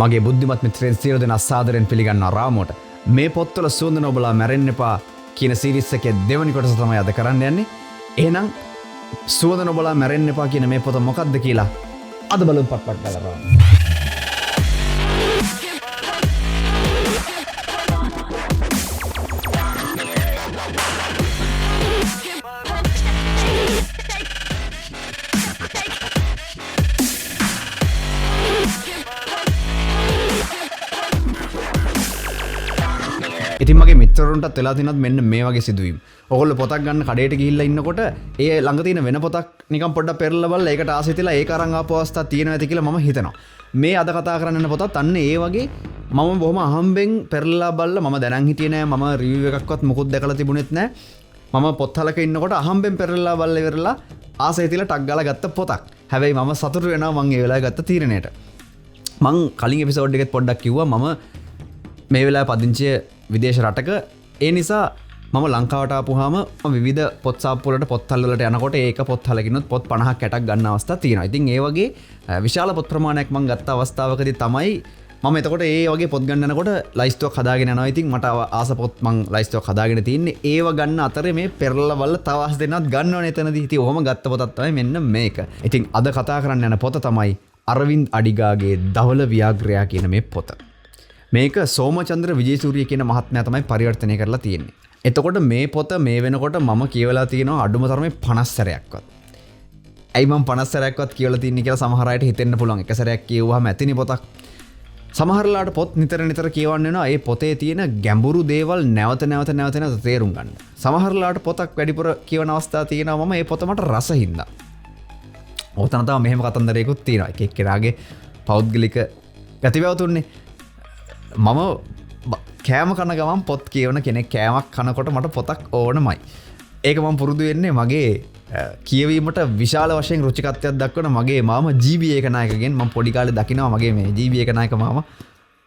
මගේ බුද්ධිමත් මිත්‍රයන් සියලු දෙනා සාදරයෙන් පිළිගන්නවා රාමුවට. මේ පොත්වල සුවඳ නොබලා මැරෙන්න එපා කියන සීරීස් එකේ දෙවෙනි කොටස තමයි අද කරන්න යන්නේ. එහෙනම් සුවඳ නොබලා මැරෙන්න එපා කියන මේ පොත මොකක්ද කියලා අද බලමු පට්පට් ගලනවා. ඉතින් මගේ මිත්‍රවරුන්ටත් වෙලා තියෙනත් මෙන්න මේ වගේ සිදුවීම්. ඔයගොල්ලෝ පොතක් ගන්න කඩේට ගිහිල්ලා ඉන්නකොට ඒ ළඟ තියෙන වෙන පොතක් නිකන් පොඩ්ඩක් පෙරලා බලලා ඒකට ආසයි තියලා ඒක අරන් ආපු අවස්ථා තියෙනවා ඇති කියලා මම හිතනවා. මේ අද කතා කරන්න යන පොතත් අන්න ඒ වගේ මම බොහොම අහම්බෙන් පෙරලා බලලා මම දැනන් හිටියේ නෑ, මම රිවිව් එකක්වත් මොකුත් දැකලා තිබුණෙත් නෑ. මම පොත්හලක ඉන්නකොට අහම්බෙන් පෙරලා බලලා ඉවරලා ආසයි තියලා ටක් ගාලා ගත්ත පොතක්. හැබැයි මම සතුටු වෙනවා මම ඒ වෙලාවේ ගත්ත තීරණයට. මං කලින් එපිසෝඩ් එකෙත් පොඩ්ඩක් කිව්වා මම මේ වෙලාවේ පදිංචිය විදේශ රටක. ඒ නිසා මම ලංකාවට ආපුවාම විවිධ පොත් සාප්පු වලට පොත්හල් වලට යනකොට ඒක පොත්හලකිනුත් පොත් 50ක් 60ක් ගන්න අවස්ථා තියෙනවා. ඉතින් ඒ වගේ විශාල පොත් ප්‍රමාණයක් මම ගත්ත අවස්ථාවකදී තමයි මම එතකොට ඒ වගේ පොත් ගන්න යනකොට ලයිස්ට්ුවක් හදාගෙන යනවා. ඉතින් මට ආස පොත් මම ලයිස්ට්ුවක් හදාගෙන තින්නේ. ඒව ගන්න අතරේ මේ පෙරලා බලලා තව ආස දෙන්නත් ගන්නවනේ එතනදී. ඉතින් ඔහොම ගත්ත පොතක් තමයි මෙන්න මේක. ඉතින් අද කතා කරන්න යන පොත තමයි අරවින්ද් අඩිගාගේ ධවල ව්‍යාග්‍රයා කියන මේ පොත. මේක සෝමචන්ද්‍ර විජේසූරිය කියන මහත්මයා තමයි පරිවර්තනය කරලා තියෙන්නේ. එතකොට මේ පොත මේ වෙනකොට මම කියවලා තියෙනවා අඩුම තරමේ 50 සැරයක්වත්. ඇයි මම 50 සැරයක්වත් කියවලා තින්නේ කියලා සමහර අයට හිතෙන්න පුළුවන්. එක සැරයක් කියවුවාම ඇතිනේ පොතක්. සමහරලාට පොත් නිතර කියවන්න වෙනවා ඒ පොතේ තියෙන ගැඹුරු දේවල් නැවත තේරුම් ගන්න. සමහරලාට පොතක් වැඩිපුර කියවන අවස්ථා තියෙනවා මම ඒ පොත මට රස හින්දා. ඔතන තමයි මෙහෙම කතන්දරයකුත් තියෙනවා. එක එක්කෙනාගේ පෞද්ගලික ප්‍රතිභාව තුන්නේ. මම කෑම කන ගමන් පොත් කියවන කෙනෙක්. කෑමක් කනකොට මට පොතක් ඕනමයි. ඒක මම පුරුදු වෙන්නේ මගේ කියවීමට විශාල වශයෙන් රුචිකත්වයක් දක්වන මගේ මාමා ජීබී ඒකනායකගෙන්. මම පොඩි කාලේ දකිනවා මගේ මේ ජීබී ඒකනායක මාමා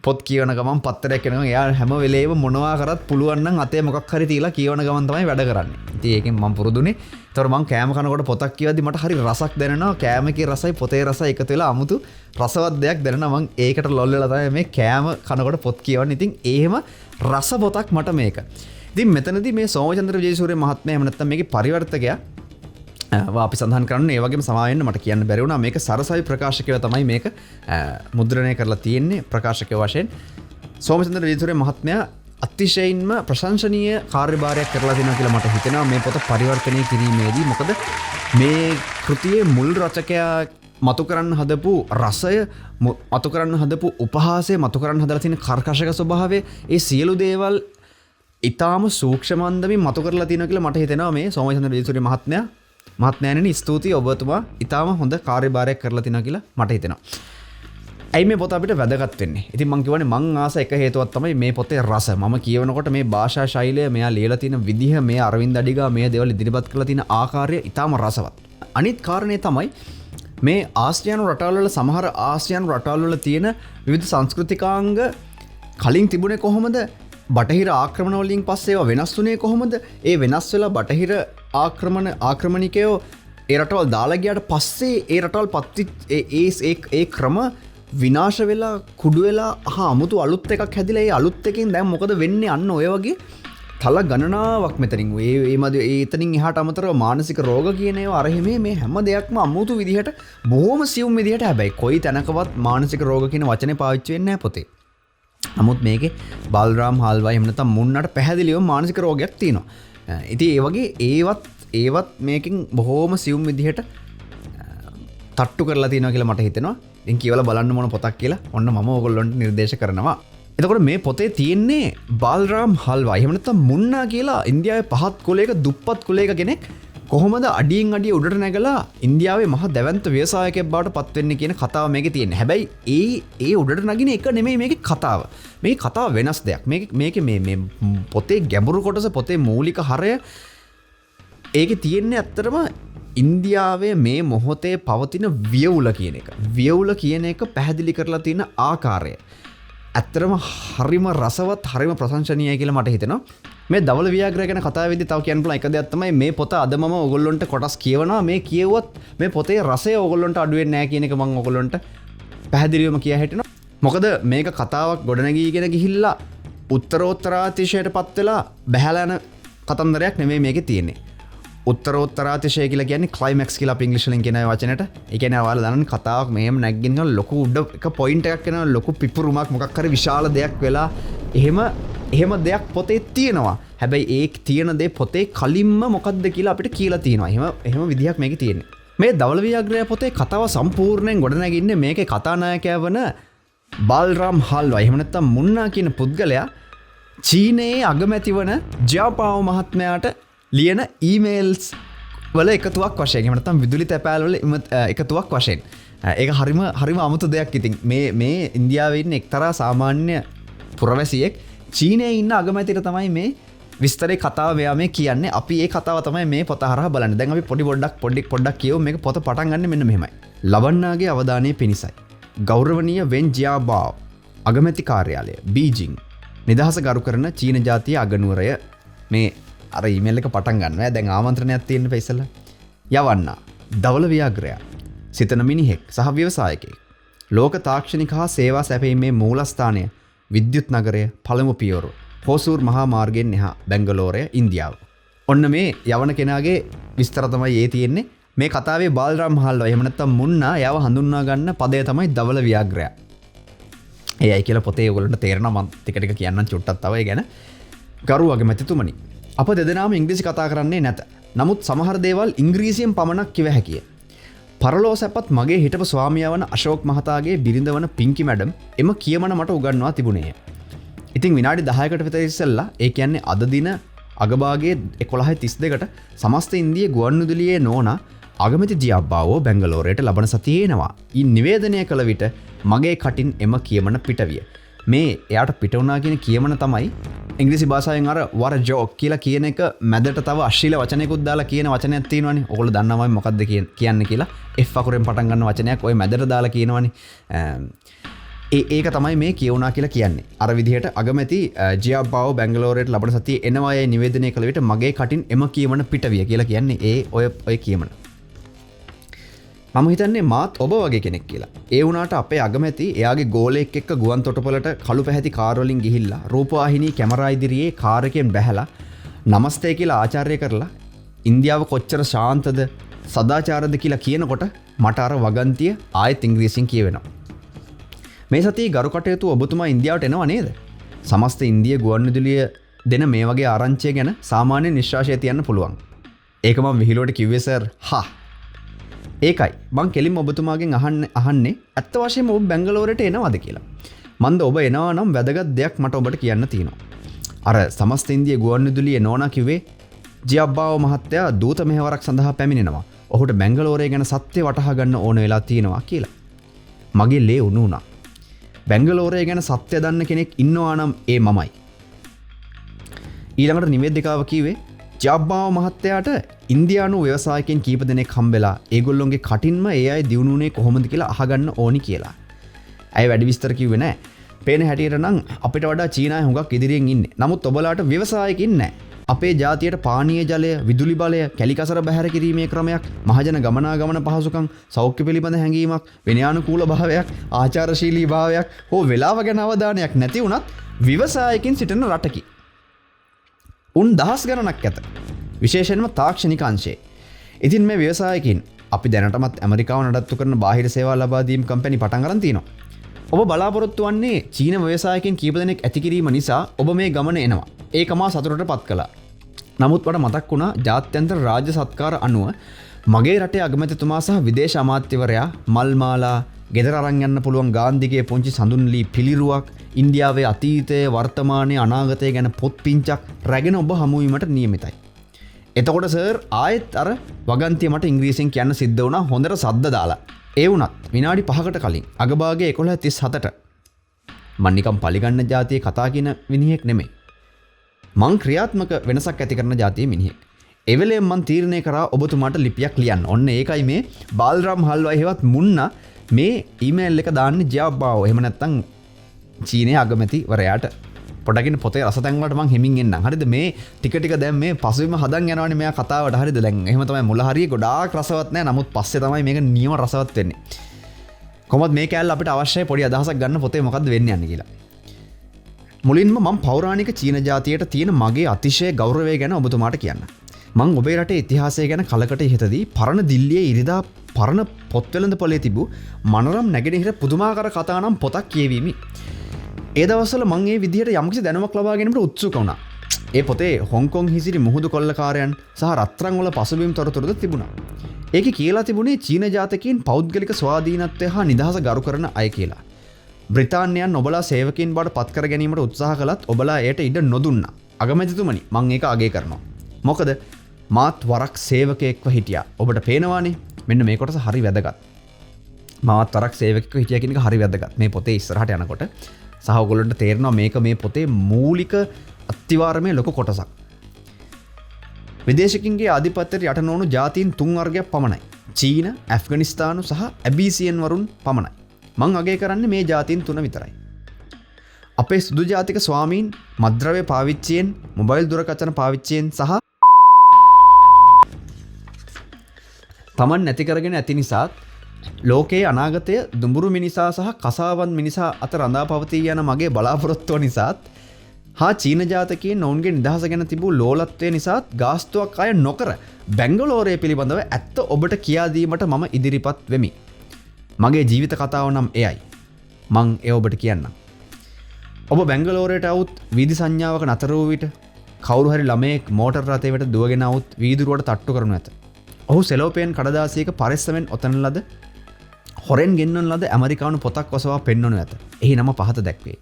පොත් කියවන ගමන් පත්තරයක් කරනවා. එයා හැම වෙලේම මොනවා කරත් පුළුවන් නම් අතේ මොකක් හරි තියලා කියවන ගමන් තමයි වැඩ කරන්නේ. ඉතින් ඒකෙන් මම පුරුදුනේ. ඒතර මම කෑම කනකොට පොතක් කියවද්දි මට හරි රසක් දැනෙනවා. කෑමකේ රසයි පොතේ රසයි එකතු වෙලා 아무තු රසවත් දෙයක් දැනෙනවා. මම ඒකට ලොල් වෙලා තමයි මේ කෑම කනකොට පොත් කියවන්නේ. ඉතින් එහෙම රස පොතක් මට මේක. ඉතින් මෙතනදී මේ සෝමචන්ද්‍ර විජේසූරිය මහත්මයා එහෙම නැත්නම් මේකේ පරිවර්තකයා අපි සඳහන් කරන්නේ ඒ වගේම සමාවෙන්න මට කියන්න බැරි වුණා. මේක සරසවි ප්‍රකාශකයව තමයි මේක මුද්‍රණය කරලා තියෙන්නේ ප්‍රකාශකය වශයෙන්. සෝමචන්ද්‍ර විජේසූරිය මහත්මයා අතිශයින්ම ප්‍රශංසනීය කාර්යභාරයක් කරලා තියෙනවා කියලා මට හිතෙනවා මේ පොත පරිවර්තනය කිරීමේදී. මොකද මේ කෘතියේ මුල් රචකයා මතු කරන්න හදපු රසය, මතු කරන්න හදපු උපහාසය, මතු කරන්න හදලා තියෙන කර්කශක ස්වභාවය, ඒ සියලු දේවල් ඊටාම සූක්ෂමන්දමින් මතු කරලා තියෙනවා කියලා මට හිතෙනවා මේ සෝමචන්ද්‍ර විජේසූරිය මහත්මයාණනි ස්තුතියි ඔබතුමා ඊටාම හොඳ කාර්යභාරයක් කරලා තිනවා කියලා මට හිතෙනවා. ඇයි මේ පොත අපිට වැදගත් වෙන්නේ? ඉතින් මම කියවනේ මං ආස එක හේතුවක් තමයි මේ පොතේ රස. මම කියවනකොට මේ භාෂා ශෛලිය, මෙයා ලියලා තියෙන විදිහ, මේ අරවින්ද අඩිගා මේ දේවල් ඉදිරිපත් කරලා තියෙන ආකාරය ඊටාම රසවත්. අනිත් කාරණේ තමයි මේ ආසියානු රටවල් වල සමහර ආසියානු රටවල් වල තියෙන විවිධ සංස්කෘතිකාංග කලින් තිබුණේ කොහොමද? බටහිර ආක්‍රමණ වලින් පස්සේ ඒවා වෙනස් වුණේ කොහොමද? ඒ වෙනස් වෙලා බටහිර ආක්‍රමණිකයෝ ඒ රටවල් දාලා ගියාට පස්සේ ඒ රටවල් ඒ ක්‍රම විනාශ වෙලා කුඩු වෙලා අමුතු අලුත් එකක් හැදිලා ඒ අලුත් එකෙන් දැන් මොකද වෙන්නේ? අන්න ඔය වගේ තල ගණනාවක් මෙතනින් එතනින් එහාට අමතරව මානසික රෝග කියන ඒවා අරහෙමේ මේ හැම දෙයක්ම අමුතු විදිහට බොහොම සියුම් විදිහට, හැබැයි කොයි තැනකවත් මානසික රෝග කියන වචනේ පාවිච්චි වෙන්නේ නැහැ පොතේ. නමුත් මේකේ බල්රාම් හල්වයි එහෙම නැත්නම් මුන්නට පැහැදිලිවම මානසික රෝගයක් තියෙනවා. ඉතින් ඒ වගේ ඒවත් මේකෙන් බොහොම සියුම් විදිහට තට්ටු කරලා තියෙනවා කියලා මට හිතෙනවා. ඉතින් කියවලා බලන්න මොන පොතක් කියලා ඔන්න මම ඕගොල්ලන්ට නිර්දේශ කරනවා. එතකොට මේ පොතේ තියෙන්නේ බල්රාම් හල්වයි එහෙම නැත්නම් මුන්නා කියලා ඉන්දියාවේ පහත් කුලයක දුප්පත් කුලයක කෙනෙක් කොහොමද අඩියෙන් අඩිය උඩට නැගලා ඉන්දියාවේ මහ දැවැන්ත ව්‍යවසායකයෙක් බවට පත් වෙන්නේ කියන කතාව මේකේ තියෙන්නේ. හැබැයි ඒ උඩට නගින එක නෙමෙයි මේකේ කතාව. මේ කතාව වෙනස් දෙයක්. මේකේ මේ පොතේ ගැඹුරු කොටස, පොතේ මූලික හරය ඒකේ තියෙන්නේ ඇත්තටම ඉන්දියාවේ මේ මොහොතේ පවතින වියවුල කියන එක. වියවුල කියන එක පැහැදිලි කරලා තියෙන ආකාරය ඇත්තටම හරිම රසවත්, හරිම ප්‍රශංසනීයයි කියලා මට හිතෙනවා. මේ ධවල ව්‍යාග්‍රය ගැන කතා වෙද්දී තව කියන්න පුළුවන් එක දෙයක් තමයි මේ පොත අද මම ඔයගොල්ලන්ට කොටස් කියවනවා. මේ කියවුවත් මේ පොතේ රසය ඔයගොල්ලන්ට අඩු වෙන්නේ නැහැ කියන එක මම ඔයගොල්ලන්ට පැහැදිලිවම කියා හිටිනවා. මොකද මේක කතාවක් ගොඩනැගීගෙන ගිහිල්ලා උත්තරෝත්තරාතිශයට පත්වෙලා බැහැලන කතන්දරයක් නෙමේ මේක තියෙන්නේ. උත්තරෝත්තරාතිශය කියලා කියන්නේ ක්ලයිමැක්ස් කියලා ඉංග්‍රීසියෙන් කියන වචනයට. ඒ කියන්නේ ඔයාලා දන්නවනේ කතාවක් මෙහෙම නැග්ගෙන ලොකු උඩ එක පොයින්ට් එකක් එනවා ලොකු පිපුරුමක් මොකක් හරි විශාල දෙයක් වෙලා එහෙම දෙයක් පොතේ තියෙනවා. හැබැයි ඒ තියෙන දේ පොතේ කලින්ම මොකද්ද කියලා අපිට කියලා තියෙනවා. එහෙම විදිහක් මේකේ තියෙන්නේ. මේ ධවල ව්‍යාග්‍රය පොතේ කතාව සම්පූර්ණයෙන් ගොඩනැගින්නේ මේකේ කතානායකයා වන බල්රාම් හල්වා. එහෙම නැත්නම් මුන්නා කියන පුද්ගලයා චීනයේ අගමැති වන ජියාපාව් මහත්මයාට ලියන ඊමේල්ස් වල එකතුවක් වශයෙන්. එහෙම නැත්නම් විදුලි තැපෑල් වල එකතුවක් වශයෙන්. ඒක හරිම අමුතු දෙයක්. ඉතින් මේ ඉන්දියාවේ ඉන්න එක්තරා සාමාන්‍ය පුරවැසියෙක් චීනයේ ඉන්න අගමැතිට තමයි මේ විස්තරේ කතාව මෙයා මේ කියන්නේ. අපි ඒ කතාව තමයි මේ පොත හරහා බලන්නේ. දැන් අපි පොඩ්ඩක් කියමු මේක පොත පටන් ගන්න මෙන්න මෙහෙමයි. ලබන්නාගේ අවධානය පිණිසයි. ගෞරවනීය වෙන් ජියාබාව් අගමැති කාර්යාලය බීජිං නිදහස ගරු කරන චීන ජාතිය අගනුවරය. මේ අර ඊමේල් එක පටන් ගන්නවා. දැන් ආමන්ත්‍රණයක් තියෙන්න ඉස්සෙල්ලා. යවන්න. ධවල ව්‍යාග්‍රය සිතන මිනිහෙක් සහ ව්‍යවසායකයෙක්. ලෝක තාක්ෂණික හා සේවා සැපීමේ මූලස්ථානය විද්‍යුත් නගරය පළමු පියවර හෝසූර් මහා මාර්ගයෙන් එහා බැංගලෝරය ඉන්දියාව. ඔන්න මේ යවන කෙනාගේ විස්තර තමයි ඒ තියෙන්නේ. මේ කතාවේ බාල්රාම් හල්වා එහෙම නැත්නම් මුන්නා යව හඳුන්වා ගන්න පදය තමයි ධවල ව්‍යාග්‍රය. ඒයි කියලා පොතේ ඔයගොල්ලන්ට තේරෙනවා. මම ටික ටික කියන්නම් චුට්ටක් තව ඒ ගැන. ගරු අගමැතිතුමනි, අප දෙදෙනාම ඉංග්‍රීසි කතා කරන්නේ නැත. නමුත් සමහර දේවල් ඉංග්‍රීසියෙන් පමණක් කිව හැකිය. පරලෝ සැපත් මගේ හිටපු ස්වාමියා වන අශෝක් මහතාගේ බිරිඳ වන පිංකි මැඩම් එම කියමන මට උගන්වා තිබුණේය. ඉතින් විනාඩි 10කට විතර ඉස්සෙල්ලා ඒ කියන්නේ අද දින අගභාගයේ 11:32ට සමස්ත ඉන්දිය ගුවන්විදුලියේ නෝනා අගමැති ජියාබාවෝ බැංගලෝරයට ලබන සතියේ එනවා. ඊ නිවේදනය කළ විට මගේ කටින් එම කියමන පිටවිය. මේ එයාට පිට වුණා කියන කියමන තමයි ඉංග්‍රීසි භාෂාවෙන් අර වර ජෝක් කියලා කියන එක මැදට තව අශ්ලීල වචනයකුත් දාලා කියන වචනයක් තියෙනවනේ. ඔයගොල්ලෝ දන්නවම මොකක්ද කියන්නේ කියලා. F අකුරෙන් පටන් ගන්න වචනයක් ඔය මැදට දාලා කියනවනේ. ඒක තමයි මේ කියවුණා කියලා කියන්නේ. අර විදිහට අගමැති ජියාබාව් බැංගලෝරයට ලබන සතියේ එනවා යයි නිවේදනය කළ විට මගේ කටින් එම කියමන පිටවිය කියලා කියන්නේ ඔය කියමන. මම හිතන්නේ මාත් ඔබ වගේ කෙනෙක් කියලා. ඒ වුණාට අපේ අගමැති එයාගේ ගෝලයෙක් එක්ක ගුවන් තොටුපළට කළු පැහැති කාර් වලින් ගිහිල්ලා රූපවාහිනී කැමරා ඉදිරියේ කාර් එකෙන් බැහැලා නමස්තේ කියලා ආචාර්ය කරලා ඉන්දියාව කොච්චර ශාන්තද සදාචාරද කියලා කියනකොට මට අර වගන්තිය ආයෙත් ඉංග්‍රීසියෙන් කියවෙනවා. මේ සතියේ ගරු කටයුතු ඔබතුමා ඉන්දියාවට එනවා නේද? සමස්ත ඉන්දිය ගුවන්විදුලිය දෙන මේ වගේ ආරංචිය ගැන සාමාන්‍ය නිශ්වාසය තියන්න පුළුවන්. ඒක මම විහිළුවට කිව්වේ සර්. ඒකයි මං කෙලින්ම ඔබතුමාගෙන් අහන්නේ ඇත්ත වශයෙන්ම ඔබ බැංගලෝරයට එනවද කියලා. මන්ද ඔබ එනවා නම් වැදගත් දෙයක් මට ඔබට කියන්න තියෙනවා. අර සමස්ත ඉන්දිය ගුවන්විදුලියේ නෝනා කිව්වේ ජියාබාව් මහත්තයා දූත මෙහෙවරක් සඳහා පැමිණෙනවා. ඔහුට බැංගලෝරය ගැන සත්‍ය වටහා ගන්න ඕන වෙලා තියෙනවා කියලා. මගේ ලේ උණු වුණා. බැංගලෝරය ගැන සත්‍ය දන්න කෙනෙක් ඉන්නවා නම් ඒ මමයි. ඊළඟට නිවේදිකාව කිව්වේ ජියාබාව් මහත්තයාට ඉන්දියානු ව්‍යවසායකයන් කීප දෙනෙක් හම්බෙලා ඒගොල්ලොන්ගේ කටින්ම ඒ අය දිනුනේ කොහොමද කියලා අහගන්න ඕනි කියලා. ඇය වැඩි විස්තර කිව්වේ නැහැ. පේන හැටියට නම් අපිට වඩා චීනාවේ හුඟක් ඉදිරියෙන් ඉන්නේ. නමුත් ඔබලාට ව්‍යවසායකින් නැහැ. අපේ ජාතියට පානීය ජලය, විදුලි බලය, කැලිකසර බැහැර කිරීමේ ක්‍රමයක්, මහජන ගමනාගමන පහසුකම්, සෞඛ්‍ය පිළිබඳ හැඟීමක්, විනයානුකූල භාවයක්, ආචාරශීලී භාවයක් හෝ වේලාව ගැන අවධානයක් නැති වුණත් ව්‍යවසායකින් සිටින රටකි. උන් දහස් ගණනක් ඇත. විශේෂයෙන්ම තාක්ෂණික අංශයේ. ඉතින් මේ ව්‍යවසායකින් අපි දැනටමත් ඇමරිකාව නඩත්තු කරන බාහිර සේවා ලබා දීම් කම්පැනි පටන් ගන්න තියෙනවා. ඔබ බලාපොරොත්තු වන්නේ චීන ව්‍යවසායකින් කීප දෙනෙක් ඇති කිරීම නිසා ඔබ මේ ගමන එනවා. ඒක මා සතුටටපත් කළා. නමුත් මට මතක් වුණා ජාත්‍යන්තර රාජ්‍ය සත්කාර අනුව මගේ රටේ අගමැතිතුමා සහ විදේශ අමාත්‍යවරයා මල් මාලා ගෙදර අරන් යන්න පුළුවන් ගාන්ධිගේ පුංචි සඳුන්ලී පිළිරුවක් ඉන්දියාවේ අතීතය වර්තමානයේ අනාගතය ගැන පොත් පිංචක් රැගෙන ඔබ හමු වීමට නියමිතයි. එතකොට සර් ආයෙත් අර වගන්තිය මට ඉංග්‍රීසියෙන් කියන්න සිද්ධ වුණා හොඳට සද්ද දාලා. ඒ වුණත් විනාඩි 5කට කලින් අගභාගයේ 11:37ට මම නිකම් පලිගන්න જાතියේ කතා කියන මිනිහෙක් නෙමෙයි. මං ක්‍රියාත්මක වෙනසක් ඇති කරන જાතියේ මිනිහෙක්. ඒ වෙලෙම මං තීරණය කරා ඔබතුමාට ලිපියක් ලියන්න. ඔන්න ඒකයි මේ බාල්රාම් හල්වා හේවත් මුන්නා මේ ඊමේල් එක දාන්නේ ජියාබාව්. එහෙම නැත්නම් චීනයේ අගමැතිවරයාට. පොඩකින් පොතේ රසතැන් වලට මං හිමින් එන්නම්. හරිද? මේ ටික දැන් මේ පසුවිම හදන් යනවනේ මෙයා කතාවට. හරිද? දැන් එහෙම තමයි මුල හරිය ගොඩාක් රසවත් නැහැ. නමුත් පස්සේ තමයි මේක නියම රසවත් වෙන්නේ. කොහොමද මේ කෑල්ල අපිට අවශ්‍යයි පොඩි අදහසක් ගන්න පොතේ මොකද්ද වෙන්නේ යන්නේ කියලා. මුලින්ම මම පෞරාණික චීන ජාතියට තියෙන මගේ අතිශය ගෞරවය ගැන ඔබතුමාට කියන්න. මං ඔබේ රටේ ඉතිහාසය ගැන කලකට ඉහතදී පරණ දිල්ලියේ ඉරිදා පරණ පොත්වෙළඳ පොලේ තිබූ මනරම් නැගෙනහිර පුදුමාකාර කතා නම් පොතක් කියවීමි. ඒ දවස්වල මං ඒ විදිහට යම්කිසි දැනුමක් ලබා ගැනීමට උත්සුක වුණා. ඒ පොතේ හොංකොං හිසිරි මුහුදු කොල්ලකාරයන් සහ රත්රන් වල පසුබිම් තොරතුරුද තිබුණා. ඒකේ කියලා තිබුණේ චීන ජාතකයන් පෞද්ගලික ස්වාධීනත්වය හා නිදහස ගරු කරන අය කියලා. බ්‍රිතාන්‍යයන් ඔබලා සේවකයන් බවට පත් කර ගැනීමට උත්සාහ කළත් ඔබලා එයට ඉඩ නොදුන්නා. අගමැතිතුමනි මං ඒක අගය කරනවා. මොකද මාත් වරක් සේවකයෙක්ව හිටියා. ඔබට පේනවානේ මෙන්න මේ කොටස හරි වැදගත්. මාත් වරක් සේවකයෙක්ව හිටියා කියන එක හරි වැදගත්. මේ පොතේ ඉස්සරහට යනකොට සහ ඔයගොල්ලන්ට තේරෙනවා මේක මේ පොතේ මූලික අත්තිවාරමේ ලොකු කොටසක්. විදේශිකින්ගේ ආධිපත්‍යයට යට නොවුණු ජාතීන් 3 වර්ගයක් පමණයි. චීන, ඇෆ්ගනිස්තානු සහ ඇබීසියන් වරුන් පමණයි. මං අගය කරන්නේ මේ ජාතීන් 3 විතරයි. අපේ සුදු ජාතික ස්වාමීන් මද්ද්‍රව්‍ය පාවිච්චියෙන්, මොබයිල් දුරකථන පාවිච්චියෙන් සහ තමන් නැති කරගෙන ඇති නිසා ලෝකයේ අනාගතය දුඹුරු මිනිසා සහ කසාවන් මිනිසා අතර රඳා පවතී යන මගේ බලාපොරොත්තුව නිසාත් හා චීන ජාතකයන් ඔවුන්ගේ නිදහස ගැන තිබූ ලෝලත්වය නිසාත් ගාස්තුවක් අය නොකර බැංගලෝරය පිළිබඳව ඇත්ත ඔබට කියා දීමට මම ඉදිරිපත් වෙමි. මගේ ජීවිත කතාව නම් එයයි. මං ඒ ඔබට කියන්නම්. ඔබ බැංගලෝරයට આવුත් වීදි සංඥාවක නතර වූ විට කවුරු හරි ළමයෙක් මෝටර් රථයකට දුවගෙන આવුත් වීදුරුවට තට්ටු කරනු ඇත. ඔහු සෙලෝපේන් කඩදාසියක පරිස්සමෙන් ඔතන ලද හොරෙන් ගෙන්වන ලද ඇමරිකානු පොතක් ඔසවා පෙන්වනු ඇත. එහි නම පහත දැක්වේ.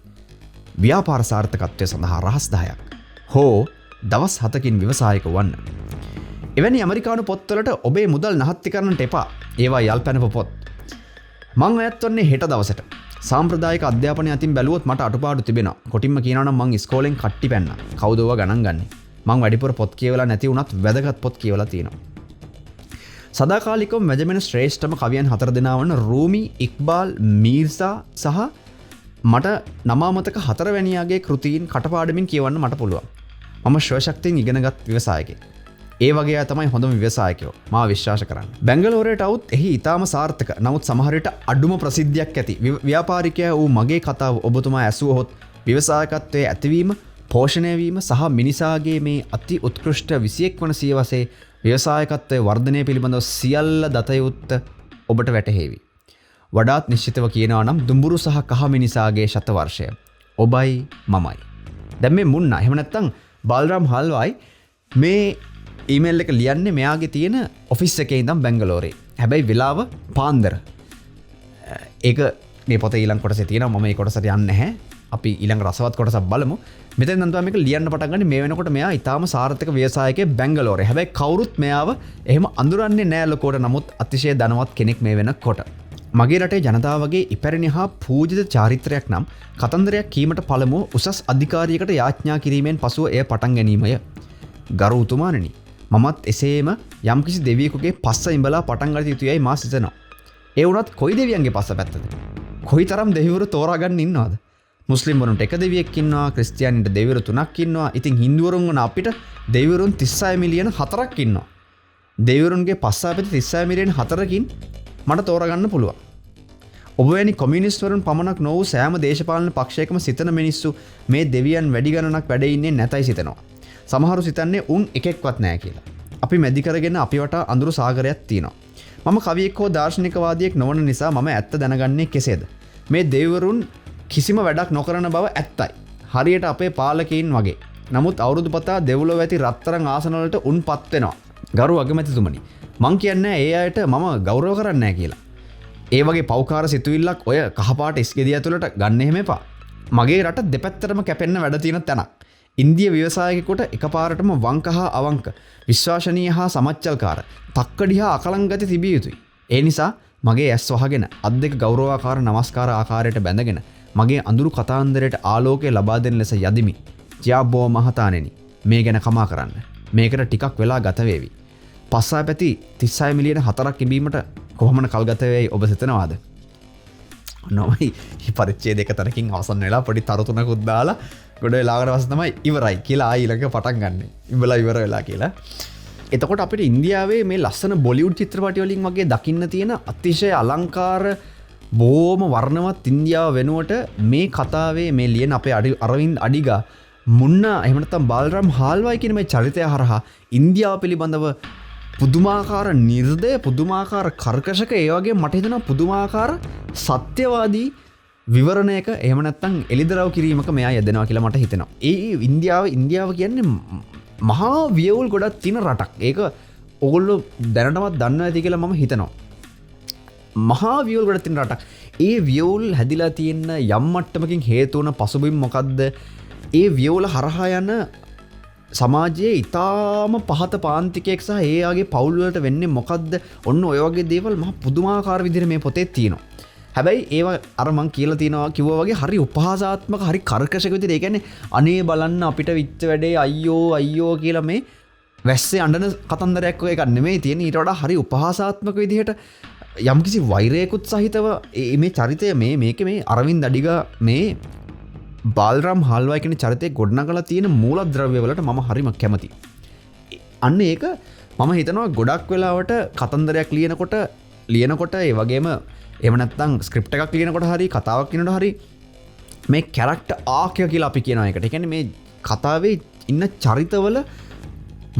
ව්‍යාපාර සාර්ථකත්වය සඳහා රහස් 10ක්. හෝ දවස් 7කින් ව්‍යවසායක වන්න. එවැනි ඇමරිකානු පොත්වලට ඔබේ මුදල් නහත්ති කරන්නට එපා. ඒවා යල් පැනපු පොත්. මං අයත් වන්නේ හෙට දවසට. සාම්ප්‍රදායික අධ්‍යාපනය අතින් බැලුවොත් මට අඩුපාඩු තිබෙනවා. කොටින්ම කියනවා නම් මං ඉස්කෝලෙන් කට්ටි පැන්නා. කවුද ඔවා ගණන් ගන්නේ? මං වැඩිපුර පොත් කියවලා නැති වුණත් වැදගත් පොත් කියවලා තියෙනවා. සදාකාලිකව මැජමෙන ශ්‍රේෂ්ඨම කවියන් 4 දෙනා වන රූමි, ඉක්බාල්, මීර්සා සහ මට නමාමතක 4 වැනියාගේ කෘතීන් කටපාඩමින් කියවන්න මට පුළුවන්. මම ශ්‍රවශක්තියෙන් ඉගෙනගත් ව්‍යවසායකයෙක්. ඒ වගේ අය තමයි හොඳම ව්‍යවසායකයෝ. මා විශ්වාස කරන්නේ. බැංගලෝරයට આવුත් එහි ඊටාම සාර්ථක. නමුත් සමහර විට අඩුම ප්‍රසිද්ධියක් ඇති ව්‍යාපාරිකයා වූ මගේ කතාව ඔබතුමා ඇසුවහොත් ව්‍යවසායකත්වයේ ඇතිවීම, පෝෂණය වීම සහ මිනිසාගේ මේ අති උත්කෘෂ්ඨ 21 වන සියවසේ ව්‍යවසායකත්වයේ වර්ධනය පිළිබඳව සියල්ල දත යුත්ත ඔබට වැටහෙවි. වඩාත් නිශ්චිතව කියනවා නම් දුඹුරු සහ කහ මිනිසාගේ ශතවර්ෂය ඔබයි මමයි. දැන් මේ මුන්නා එහෙම නැත්නම් බල්රාම් හල්වයි මේ ඊමේල් එක ලියන්නේ මෙයාගේ තියෙන ඔෆිස් එකේ ඉඳන් බැංගලෝරේ. හැබැයි වෙලාව පාන්දර. ඒක මේ පොතේ ඊළඟ කොටසේ තියෙනවා. මම මේ කොටසට යන්නේ නැහැ. අපි ඊළඟ රසවත් කොටසක් බලමු. මෙතෙන් නම් තමයි මේක ලියන්න පටන් ගන්නේ. මේ වෙනකොට මෙයා ඊටාම සාර්ථක ව්‍යවසායකයෙක් බැංගලෝරේ. හැබැයි කවුරුත් මෙයාව එහෙම අඳුරන්නේ නැහැ ලොකෝට. නමුත් අතිශය ධනවත් කෙනෙක් මේ වෙනකොට. මගේ රටේ ජනතාවගේ ඉපැරණි හා පූජිත චාරිත්‍රයක් නම් කතන්දරයක් කීමට පළමුව උසස් අධිකාරියකට යාඥා කිරීමෙන් පසුව එය පටන් ගැනීමය. ගරු උතුමාණනි, මමත් එසේම යම්කිසි දෙවියෙකුගේ පස්ස ඉඹලා පටන් ගත යුතුයයි මා සිතනවා. ඒ වුණත් කොයි දෙවියන්ගේ පස්ස පැත්තද? කොයිතරම් දෙවිවරු තෝරා ගන්න ඉන්නවද? මුස්ලිම් වරුන්ට එක දෙවියෙක් ඉන්නවා, ක්‍රිස්තියානින්ට දෙවිවරු 3ක් ඉන්නවා. ඉතින් හින්දුවරුන් වුණ අපිට දෙවිවරුන් 36 මිලියන 4ක් ඉන්නවා. දෙවිවරුන්ගේ පස්ස අපිට 36 මිලියන 4කින් මට තෝරගන්න පුළුවන්. ඔබ වැනි කොමියුනිස්ට්වරුන් පමණක් නොවූ සෑම දේශපාලන පක්ෂයකම සිතන මිනිස්සු මේ දෙවියන් වැඩි ගණනක් වැඩ ඉන්නේ නැතයි සිතනවා. සමහරු සිතන්නේ උන් එකෙක්වත් නැහැ කියලා. අපි මැදි කරගෙන අපි වටා අඳුරු සාගරයක් තියෙනවා. මම කවියෙක් හෝ දාර්ශනිකවාදියෙක් නොවන නිසා මම ඇත්ත දැනගන්නේ කෙසේද? මේ දෙවිවරුන් කිසිම වැඩක් නොකරන බව ඇත්තයි. හරියට අපේ පාලකයින් වගේ. නමුත් අවුරුදු පතා දෙව්ලොව ඇති රත්තරන් ආසන වලට උන්පත් වෙනවා. ගරු අගමැතිතුමනි, මං කියන්නේ ඒ අයට මම ගෞරව කරන්නේ නැහැ කියලා. ඒ වගේ පෞකාර සිතුවිල්ලක් ඔය කහපාට ඉස්ගෙඩිය ඇතුළට ගන්න එහෙම එපා. මගේ රට දෙපැත්තටම කැපෙන්න වැඩ තියෙන තැනක්. ඉන්දිය ව්‍යවසායකයෙකුට එකපාරටම වංක හා අවංක, විශ්වාසනීය හා සමච්චල්කාර, තක්කඩි හා අකලංගති තිබිය යුතුයි. ඒ නිසා මගේ ඇස් වහගෙන අත් දෙක ගෞරවාකාර නමස්කාර ආකාරයට බැඳගෙන මගේ අඳුරු කතාන්දරයට ආලෝකය ලබා දෙන ලෙස යදිමි. ජාබෝ මහතාණෙනි, මේ ගැන කමා කරන්න. මේකට ටිකක් වෙලා ගත වේවි. පස්සා පැති 36 මිලියන 4ක් ඉබීමට කොහොමද කල් ගත වෙයි ඔබ සිතනවාද? නොමයි පරිච්ඡේද දෙක තරකින් අවසන් වෙලා පොඩි තරුතුණකුත් දාලා ගොඩ වෙලාවකට පස්සේ තමයි ඉවරයි කියලා ආයි ළඟ පටන් ගන්න. ඉබලා ඉවර වෙලා කියලා. එතකොට අපිට ඉන්දියාවේ මේ ලස්සන බොලිවුඩ් චිත්‍රපටි වලින් වගේ දකින්න තියෙන අතිශය අලංකාර බොහොම වර්ණවත් ඉන්දියාව වෙනුවට මේ කතාවේ මේ ලියන අපේ අරවින්ද් අඩිගා මුන්නා එහෙම නැත්නම් බාල්රාම් හාල්වායි කියන මේ චරිතය හරහා ඉන්දියාව පිළිබඳව පුදුමාකාර නිර්දය පුදුමාකාර කර්කශක ඒ වගේ මට හිතෙනවා පුදුමාකාර සත්‍යවාදී විවරණයක එහෙම නැත්නම් එලිදරව් කිරීමක මෙයා යෙදෙනවා කියලා මට හිතෙනවා. ඒ ඉන්දියාව කියන්නේ මහා වියවුල් ගොඩක් තියෙන රටක්. ඒක ඕගොල්ලෝ දැනටමත් දන්නවා ඇති කියලා මම හිතනවා. මහා වියවුල් ගොඩක් තියෙන රටක්. ඒ වියවුල් හැදිලා තියෙන යම් මට්ටමකින් හේතු වුණ පසුබිම් මොකද්ද? ඒ වියවුල හරහා යන සමාජයේ ඊටාම පහත පාන්තිකයෙක් සහ එයාගේ පවුල් වලට වෙන්නේ මොකද්ද? ඔන්න ඔය වගේ දේවල් මහා පුදුමාකාර විදිහට මේ පොතේ තියෙනවා. හැබැයි ඒවා අර මං කියලා තියෙනවා කිව්වා වගේ හරි උපහාසාත්මක හරි කර්කශක විදිහට ඒ කියන්නේ අනේ බලන්න අපිට විච්ච වැඩේ අයියෝ කියලා මේ වැස්සේ අඬන කතන්දරයක් වගේ එකක් නෙමෙයි තියෙන්නේ. ඊට වඩා හරි උපහාසාත්මක විදිහට යම්කිසි වෛරයකුත් සහිතව මේ චරිතය මේකේ මේ අරවින්ද් අඩිගා මේ බාල්රාම් හාල්වායි කියන චරිතයේ ගොඩනගලා තියෙන මූලද්‍රව්‍ය වලට මම හරිම කැමතියි. අන්න ඒක මම හිතනවා ගොඩක් වෙලාවට කතන්දරයක් ලියනකොට ඒ වගේම එහෙම නැත්නම් ස්ක්‍රිප්ට් එකක් ලියනකොට හරි කතාවක් කියනකොට හරි මේ කැරක්ටර් ආර්ක් කියලා අපි කියන එකට. ඒ කියන්නේ මේ කතාවේ ඉන්න චරිතවල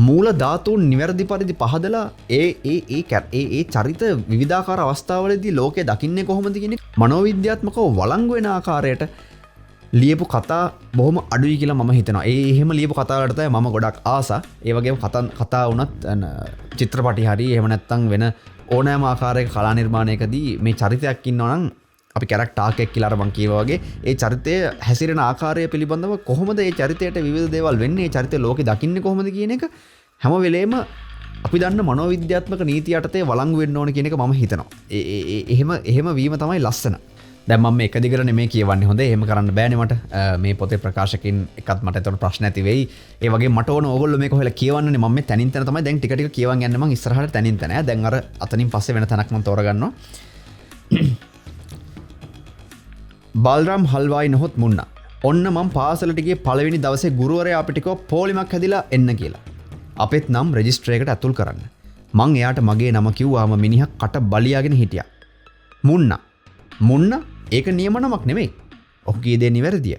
මූල ධාතුන් නිවැරදි පරිදි පහදලා ඒ චරිත විවිධාකාර අවස්ථාවලදී ලෝකය දකින්නේ කොහොමද කියන මනෝවිද්‍යාත්මකව වළංගු වෙන ආකාරයට ලියපු කතා බොහොම අඩුයි කියලා මම හිතනවා. එහෙම ලියපු කතා වලට තමයි මම ගොඩක් ආසා. ඒ වගේම කතා වුණත් චිත්‍රපටි හරි එහෙම නැත්නම් වෙන ඕනෑම ආකාරයක කලා නිර්මාණයකදී මේ චරිතයක් ඉන්නවා නම් අපි කැරක්ටර් ආර්ක් එකක් කියලා අර මං කියවා වගේ ඒ චරිතය හැසිරෙන ආකාරය පිළිබඳව කොහොමද ඒ චරිතයට විවිධ දේවල් වෙන්නේ, ඒ චරිතය ලෝකෙ දකින්නේ කොහොමද කියන එක හැම වෙලේම අපි දන්න මනෝවිද්‍යාත්මක නීති යටතේ වළංගු වෙන්න ඕන කියන එක මම හිතනවා. එහෙම වීම තමයි ලස්සන. දැන් මම එක දිගට නෙමෙයි කියවන්නේ. හොඳේ එහෙම කරන්න බෑනේ මට. මේ පොතේ ප්‍රකාශකකින් එකත් මට එතකොට ප්‍රශ්න ඇති වෙයි. ඒ වගේ මට ඕන ඕගොල්ලෝ මේක හොයලා කියවන්නනේ. මම මේ තනින් තන තමයි දැන් ටික ටික කියවන් යන්නේ. මම ඉස්සරහට තනින් තන. දැන් අර අතනින් පස්සේ වෙන තැනක් මම තෝරගන්නවා. බාල්රාම් හල්වායි නොහොත් මුන්නා. ඔන්න මම පාසලට ගියේ පළවෙනි දවසේ ගුරුවරයා අපිට කිව්වා පොලිමක් හැදිලා එන්න කියලා. අපෙත් නම් රෙජිස්ටර් එකට ඇතුල් කරන්න. මං එයාට මගේ නම කිව්වාම මිනිහා කට බලියාගෙන හිටියා. මුන්නා ඒක නියම නමක් නෙමෙයි. ඔහුගේ දේ නිවැරදිය.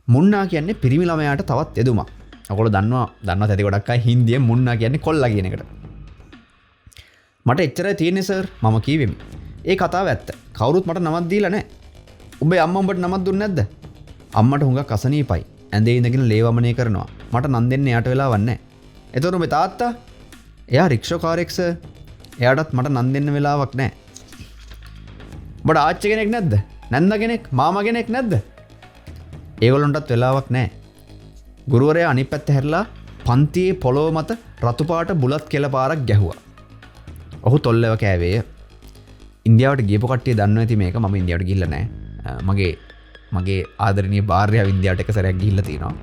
මුන්නා කියන්නේ පිරිමි ළමයාට තවත් යදුමක්. ඔයගොල්ලෝ දන්නවා ඇති ගොඩක් අය හින්දියෙන් මුන්නා කියන්නේ කොල්ලා කියන එකට. මට එච්චරයි තියෙන්නේ සර් මම කීවෙමි. ඒ කතාව ඇත්ත. කවුරුත් මට නමක් දීලා නැහැ. උඹේ අම්මා උඹට නමක් දුන්නේ නැද්ද? අම්මට හුඟක් අසනීපයි. ඇඳේ ඉඳගෙන ලේවමනේ කරනවා. මට නම් දෙන්න එයාට වෙලාවක් නැහැ. එතකොට උඹේ තාත්තා? එයා රික්ෂාකාරයෙක් සර්. එයාටත් මට නම් දෙන්න වෙලාවක් නැහැ. උඹට ආච්චි කෙනෙක් නැද්ද? නැන්ද කෙනෙක්, මාමා කෙනෙක් නැද්ද? ඒගොල්ලන්ටත් වෙලාවක් නැහැ. ගුරුවරයා අනිත් පැත්ත හැරිලා පන්තියේ පොළොව මත රතු පාට බුලත් කෙල පාරක් ගැහුවා. ඔහු තොල්ලව කෑවේය. ඉන්දියාවට ගියපු කට්ටිය දන්නවා ඇති මේක. මම ඉන්දියාවට ගිහිල්ලා නැහැ. මගේ ආදරණීය භාර්යාව ඉන්දියාවට එක සැරයක් ගිහිල්ලා තිනවා.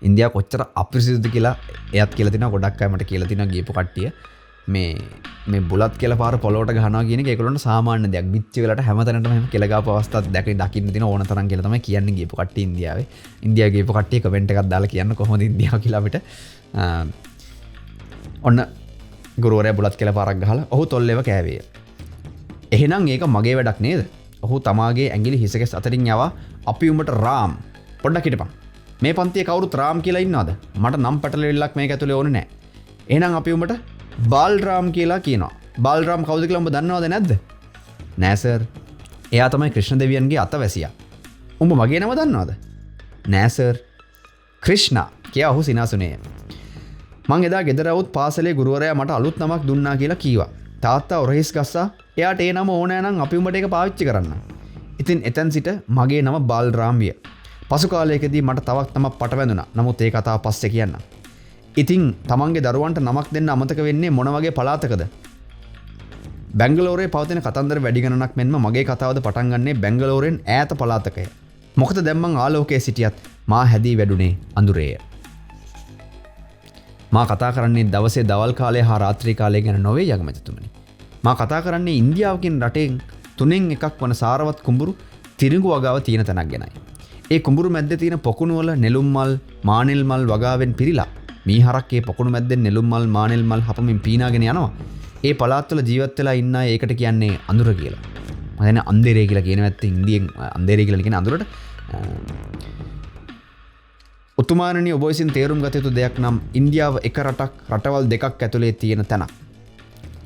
ඉන්දියාව කොච්චර අපිරිසිදුද කියලා එයත් කියලා තිනවා. ගොඩක් අය මට කියලා තිනවා ගියපු කට්ටිය. මේ බුලත් කෙල පාර පොළොවට ගහනවා කියන එක ඒගොල්ලන්ට සාමාන්‍ය දෙයක්. බිච්ච වෙලට හැමතැනටම එහෙම කෙල ගාපු අවස්ථාවක් දකින්න තියෙන ඕන තරම් කියලා තමයි කියන්නේ ගියපු කට්ටිය ඉන්දියාවේ. ඉන්දියාව ගියපු කට්ටිය කමෙන්ට් එකක් දාලා කියන්න කොහොමද ඉන්දියාව කියලා අපිට. ඔන්න ගුරුවරයා බුලත් කෙල පාරක් ගහලා ඔහු තොල්ලේව කෑවේය. එහෙනම් ඒක මගේ වැඩක් නේද? ඔහු තමාගේ ඇඟිලි හිසකෙස් අතරින් යවා අපි උඹට රාම් පොඩ්ඩක් හිටපන්. මේ පන්තියේ කවුරුත් රාම් කියලා ඉන්නවද? මට නම් පැටලෙවිල්ලක් මේක ඇතුලේ ඕනේ නැහැ. එහෙනම් අපි උඹට බාල්රාම් කියලා කියනවා. බාල්රාම් කවුද කියලා උඹ දන්නවද නැද්ද? නෑ සර්. එයා තමයි ක්‍රිෂ්ණ දෙවියන්ගේ අතවැසියා. උඹ මගේ නම දන්නවද? නෑ සර්. ක්‍රිෂ්ණා කියා ඔහු සිනාසුනේ. මං එදා ගෙදර આવුත් පාසලේ ගුරුවරයා මට අලුත් නමක් දුන්නා කියලා කීවා. තාත්තා ඔරහිස් ගස්සා එයාට ඒ නම ඕනෑ නම් අපි උඹට ඒක පාවිච්චි කරන්න. ඉතින් එතෙන් සිට මගේ නම බාල්රාම් විය. පසු කාලයකදී මට තවත් නමක් පටවැඳුණා. නමුත් ඒ කතාව පස්සේ කියන්න. ඉතින් තමන්ගේ දරුවන්ට නමක් දෙන්න අමතක වෙන්නේ මොන වගේ පළාතකද? බැංගලෝරයේ පවතින කතන්දර වැඩි ගණනක් මෙන්ම මගේ කතාවද පටන් ගන්නේ බැංගලෝරෙන් ඈත පළාතකය. මොකද දැන් මං ආලෝකයේ සිටියත් මා හැදී වැඩුණේ අඳුරේය. මා කතා කරන්නේ දවසේ දවල් කාලය හා රාත්‍රී කාලය ගැන නොවේ යගමැතිතුමනි. මා කතා කරන්නේ ඉන්දියාව කියන රටෙන් තුනෙන් එකක් වන සාරවත් කුඹුරු තිරිඟු වගාව තියෙන තැනක් ගැනයි. ඒ කුඹුරු මැද්දේ තියෙන පොකුණු වල නෙළුම් මල්, මානෙල් මල් වගාවෙන් පිරීලා මීහරක් ඒ පොකුණු මැද්දෙන් නෙළුම් මල්, මානෙල් මල් හපමින් පීනාගෙන යනවා. ඒ පළාත්වල ජීවත් වෙලා ඉන්න අය ඒකට කියන්නේ අඳුර කියලා. මම අන්දේරේ කියලා කියන ඇත්ත ඉන්දියෙන් අන්දේරේ කියලා කියන අඳුරට උතුමාණනි ඔබ විසින් තේරුම් ගත යුතු දෙයක් නම් ඉන්දියාව එක රටක් රටවල් දෙකක් ඇතුලේ තියෙන තැනක්.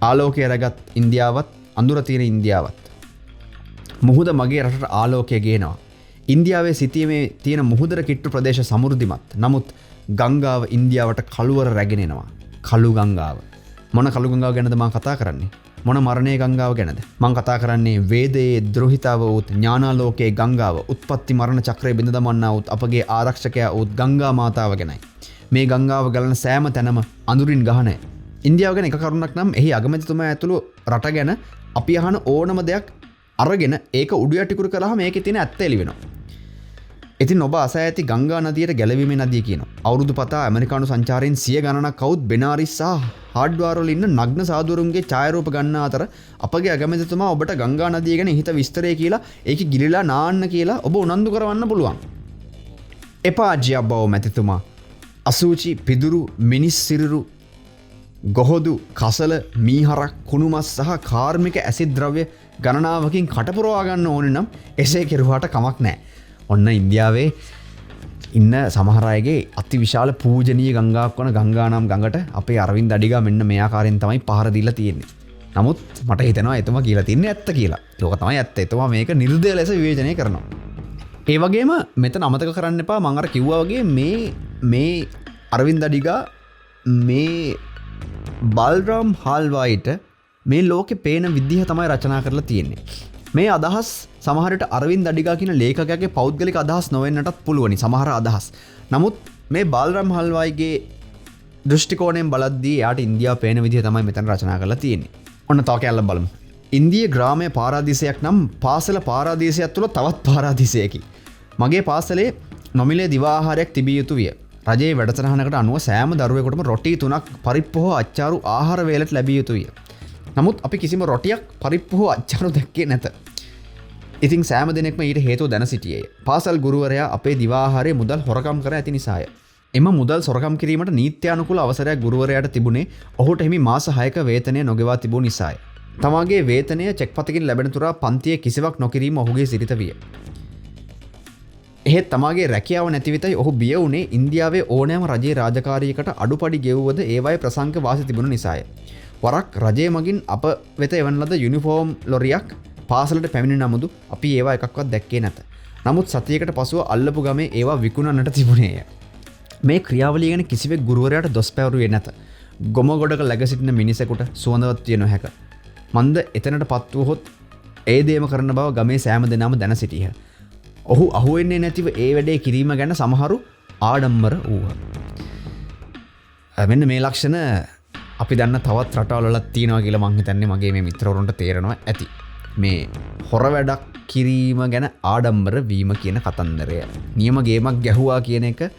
ආලෝකය රැගත් ඉන්දියාවත් අඳුර තියෙන ඉන්දියාවත්. මුහුද මගේ රටට ආලෝකය ගේනවා. ඉන්දියාවේ සිටීමේ තියෙන මුහුදට කිට්ටු ප්‍රදේශ සමෘද්ධිමත්. නමුත් ගංගාව ඉන්දියාවට කළුවර රැගෙන එනවා. කළු ගංගාව. මොන කළු ගංගාව ගැනද මම කතා කරන්නේ? මොන මරණයේ ගංගාව ගැනද? මම කතා කරන්නේ වේදයේ ද්‍රෝහිතාව වූත් ඥානාලෝකයේ ගංගාව, උත්පත්ති මරණ චක්‍රය බිඳ දමන්නා වූත් අපගේ ආරක්ෂකයා වූත් ගංගා මාතාව ගැනයි. මේ ගංගාව ගලන සෑම තැනම අඳුරින් ගහන. ඉන්දියාව ගැන එක කරුණක් නම් එහි අගමැතිතුමා ඇතුළු රට ගැන අපි අහන ඕනම දෙයක් අරගෙන ඒක උඩු යටිකුරු කළාම මේකේ තියෙන ඇත්ත එළි වෙනවා. ඉතින් ඔබ අසා ඇති ගංගා නදියට ගැලවීමේ නදිය කියනවා. අවුරුදු පතා ඇමරිකානු සංචාරයෙන් 100 ගණනක් අවුත් බෙනාරිස් සහ හાર્ඩ්වාර් වල ඉන්න නග්න සාදුවරුන්ගේ ඡායාරූප ගන්න අතර අපගේ අගමැතිතුමා ඔබට ගංගා නදිය ගැන හිත විස්තරය කියලා ඒකේ ගිලිලා නාන්න කියලා ඔබ උනන්දු කරවන්න පුළුවන්. එපා ජියබ්බව මැතිතුමා. අසූචි පිදුරු මිනිස් සිරුරු ගොහොදු කසල මීහරක් කුණුමස් සහ කාර්මික ඇසිඩ් ද්‍රව්‍ය ගණනාවකින් කටපුරවා ගන්න ඕනේ නම් එසේ කෙරුවාට කමක් නැහැ. ඔන්න ඉන්දියාවේ ඉන්න සමහර අයගේ අති විශාල පූජනීය ගංගාවක් වන ගංගානම් ගඟට අපේ අරවින්ද අඩිගා මෙන්න මේ ආකාරයෙන් තමයි පහර දීලා තියෙන්නේ. නමුත් මට හිතෙනවා එතුමා කියලා තින්නේ ඇත්ත කියලා. ඒක තමයි ඇත්ත. එතුමා මේක නිර්දය ලෙස විවේචනය කරනවා. ඒ වගේම මෙතන අමතක කරන්න එපා මම අර කිව්වා වගේ මේ අරවින්ද අඩිගා මේ බල්රාම් හාල්වායිට මේ ලෝකේ පේන විදිහ තමයි රචනා කරලා තියෙන්නේ. මේ අදහස් සමහරට අරවින්ද අඩිගා කියන ලේඛකයාගේ පෞද්ගලික අදහස් නොවෙන්නටත් පුළුවනි සමහර අදහස්. නමුත් මේ බල්රාම් හල්වායිගේ දෘෂ්ටි කෝණයෙන් බලද්දී එයාට ඉන්දියාව පේන විදිහ තමයි මෙතන රචනා කරලා තියෙන්නේ. ඔන්න තව කැලලක් බලමු. ඉන්දිය ග්‍රාමයේ පාරාදීසයක් නම් පාසල පාරාදීසයක් තුළ තවත් පාරාදීසයකි. මගේ පාසලේ නොමිලේ දිවාහාරයක් තිබිය යුතු විය. රජයේ වැඩසටහනකට අනුව සෑම දරුවෙකුටම රොටි 3ක් පරිප්පු හෝ අච්චාරු ආහාර වේලට ලැබිය යුතු විය. නමුත් අපි කිසිම රොටියක් පරිප්පු හෝ අච්චාරු දැක්කේ නැත. ඉතින් සෑම දිනෙකම ඊට හේතුව දැන සිටියේ. පාසල් ගුරුවරයා අපේ දිවාහාරයේ මුදල් හොරකම් කර ඇති නිසාය. එම මුදල් සොරකම් කිරීමට නීත්‍යානුකූල අවසරයක් ගුරුවරයාට තිබුණේ ඔහුට එහි මාස 6ක වේතනය නොගෙවා තිබුණු නිසාය. තමාගේ වේතනය චෙක් පතකින් ලැබෙන තුරා පන්තියේ කිසිවක් නොකිරීම ඔහුගේ සිරිත විය. එහෙත් තමාගේ රැකියාව නැති විතයි ඔහු බිය වුණේ ඉන්දියාවේ ඕනෑම රජයේ රාජකාරියකට අඩුපඩි ගෙවුවද ඒවායේ ප්‍රසංග වාසි තිබුණු නිසාය. වරක් රජය මගින් අප වෙත එවන ලද යුනිෆෝම් ලොරියක් පාසලට පැමිණි නමුදු අපි ඒවා එකක්වත් දැක්කේ නැත. නමුත් සතියකට පසුව අල්ලපු ගමේ ඒවා විකුණන්නට තිබුණේය. මේ ක්‍රියාවලිය ගැන කිසිවෙක් ගුරුවරයාට දොස් පැවරුවේ නැත. ගොම ගොඩක läග සිටින මිනිසෙකුට සුවඳවත් විය නොහැක. මන්ද එතනට පත් වූහොත් ඒ දේම කරන බව ගමේ සෑම දෙනාම දැන සිටියහ. ඔහු අහුවෙන්නේ නැතිව ඒ වැඩේ කිරීම ගැන සමහරු ආඩම්බර වූහ. මෙන්න මේ ලක්ෂණ අපි දන්න තවත් රටවලත් තියෙනවා කියලා මං හිතන්නේ මගේ මේ මිත්‍රවරුන්ට තේරෙනවා ඇති. මේ හොර වැඩක් කිරීම ගැන ආඩම්බර වීම කියන කතන්දරය. නියම ගේමක් ගැහුවා කියන එක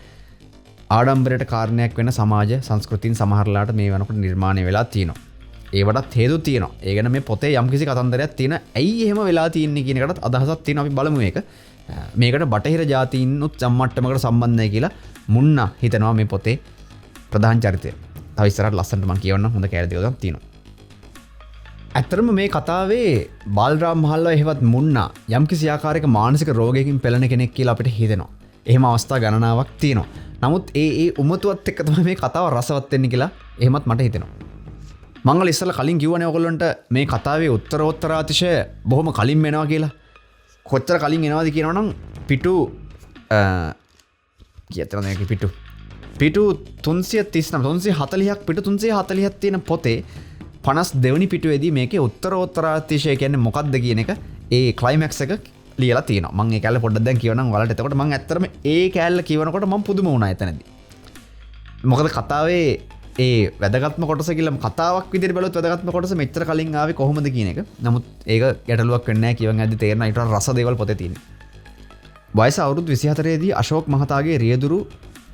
ආඩම්බරයට කාරණයක් වෙන සමාජ සංස්කෘතින් සමහරලාට මේ වෙනකොට නිර්මාණය වෙලා තියෙනවා. ඒවටත් හේතු තියෙනවා. ඒ ගැන මේ පොතේ යම්කිසි කතන්දරයක් තියෙන. ඇයි එහෙම වෙලා තියෙන්නේ කියන එකටත් අදහසක් තියෙනවා. අපි බලමු මේක. මේකට බටහිර ජාතීන්නුත් සම්මට්ටමකට සම්බන්ධයි කියලා මුන්නා හිතනවා මේ පොතේ ප්‍රධාන චරිතය. තව ඉස්සරහට ලස්සනට මම කියවන්න හොඳ කැලේ දෙකක් තියෙනවා. ඇත්තරම මේ කතාවේ බල්රාම් මහල්ලා එහෙවත් මුන්නා යම්කිසි ආකාරයක මානසික රෝගයකින් පෙළෙන කෙනෙක් කියලා අපිට හිතෙනවා. එහෙම අවස්ථා ගණනාවක් තියෙනවා. නමුත් ඒ උමතුවත් එක්ක තමයි මේ කතාව රසවත් වෙන්නේ කියලා එහෙමත් මට හිතෙනවා. මංගල ඉස්සලා කලින් කිව්වනේ ඔයගොල්ලන්ට මේ කතාවේ උත්තරෝත්තරාතිශය බොහොම කලින් වෙනවා කියලා. කොච්චර කලින් එනවාද කියනවනම් පිටු කීයටද මේක පිටු 339 පිටු 340ක් තියෙන පොතේ 52 වෙනි පිටුවේදී මේකේ උත්තරෝත්තරාතිශය කියන්නේ මොකක්ද කියන එක ඒ ක්ලයිමැක්ස් එක ලියලා තියෙනවා. මම ඒ කැලේ පොඩ්ඩක් දැන් කියවනම් ඔයාලට. එතකොට මම ඇත්තටම ඒ කැලේ කියවනකොට මම පුදුම වුණා එතනදී. මොකද කතාවේ ඒ වැදගත්ම කොටස කියලා කතාවක් විදිහට බලුවොත් වැදගත්ම කොටස මෙච්චර කලින් ආවේ කොහොමද කියන එක. නමුත් ඒක ගැටලුවක් වෙන්නේ නැහැ කියවන් ඇද්දි තේරෙනවා ඊට වඩා රස දේවල් පොතේ තියෙනවා. වයස අවුරුදු 24 දී අශෝක් මහතාගේ රියදුරු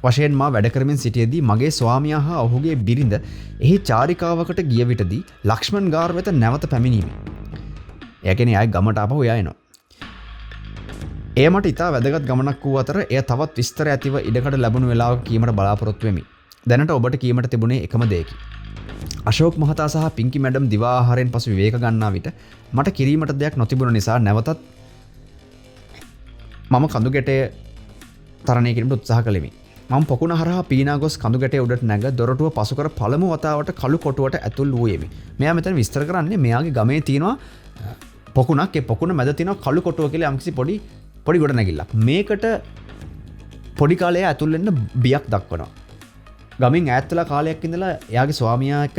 වශයෙන් මා වැඩ කරමින් සිටියේදී මගේ ස්වාමියා හා ඔහුගේ බිරිඳ එහි චාරිකාවකට ගිය විටදී ලක්ෂ්මන් ගාර් වෙත නැවත පැමිණීමේ. එයා කියන්නේ ආයි ගමට ආපහු එයා එනවා. එය මට ඉතා වැදගත් ගමනක් වූ අතර එය තවත් විස්තර ඇතිව ඉඩකඩ ලැබුණු වෙලාවක කීමට බලාපොරොත්තු වෙමි. දැනට ඔබට කීමට තිබුණේ එකම දෙයකි. අශෝක් මහතා සහ පිංකි මැඩම් දිවාහාරයෙන් පසු විවේක ගන්නා විට මට කිරීමට දෙයක් නොතිබුණ නිසා නැවතත් මම කඳු ගැටය තරණය කිරීමට උත්සාහ කළෙමි. මම පොකුණ හරහා පීනා ගොස් කඳු ගැටේ උඩට නැග දොරටුව පසු කර පළමු වතාවට කළු කොටුවට ඇතුල් වූයෙමි. මෙයා මෙතන විස්තර කරන්නේ මෙයාගේ ගමේ තියෙනවා පොකුණක්. ඒ පොකුණ මැද තියෙනවා කළු කොටුව කියලා යම්කිසි පොඩි ගොඩ නැගිල්ලක්. මේකට පොඩි කාලේ ඇතුල් වෙන්න බියක් දක්වනවා. ගමින් ඈත් වෙලා කාලයක් ඉඳලා එයාගේ ස්වාමියා එක්ක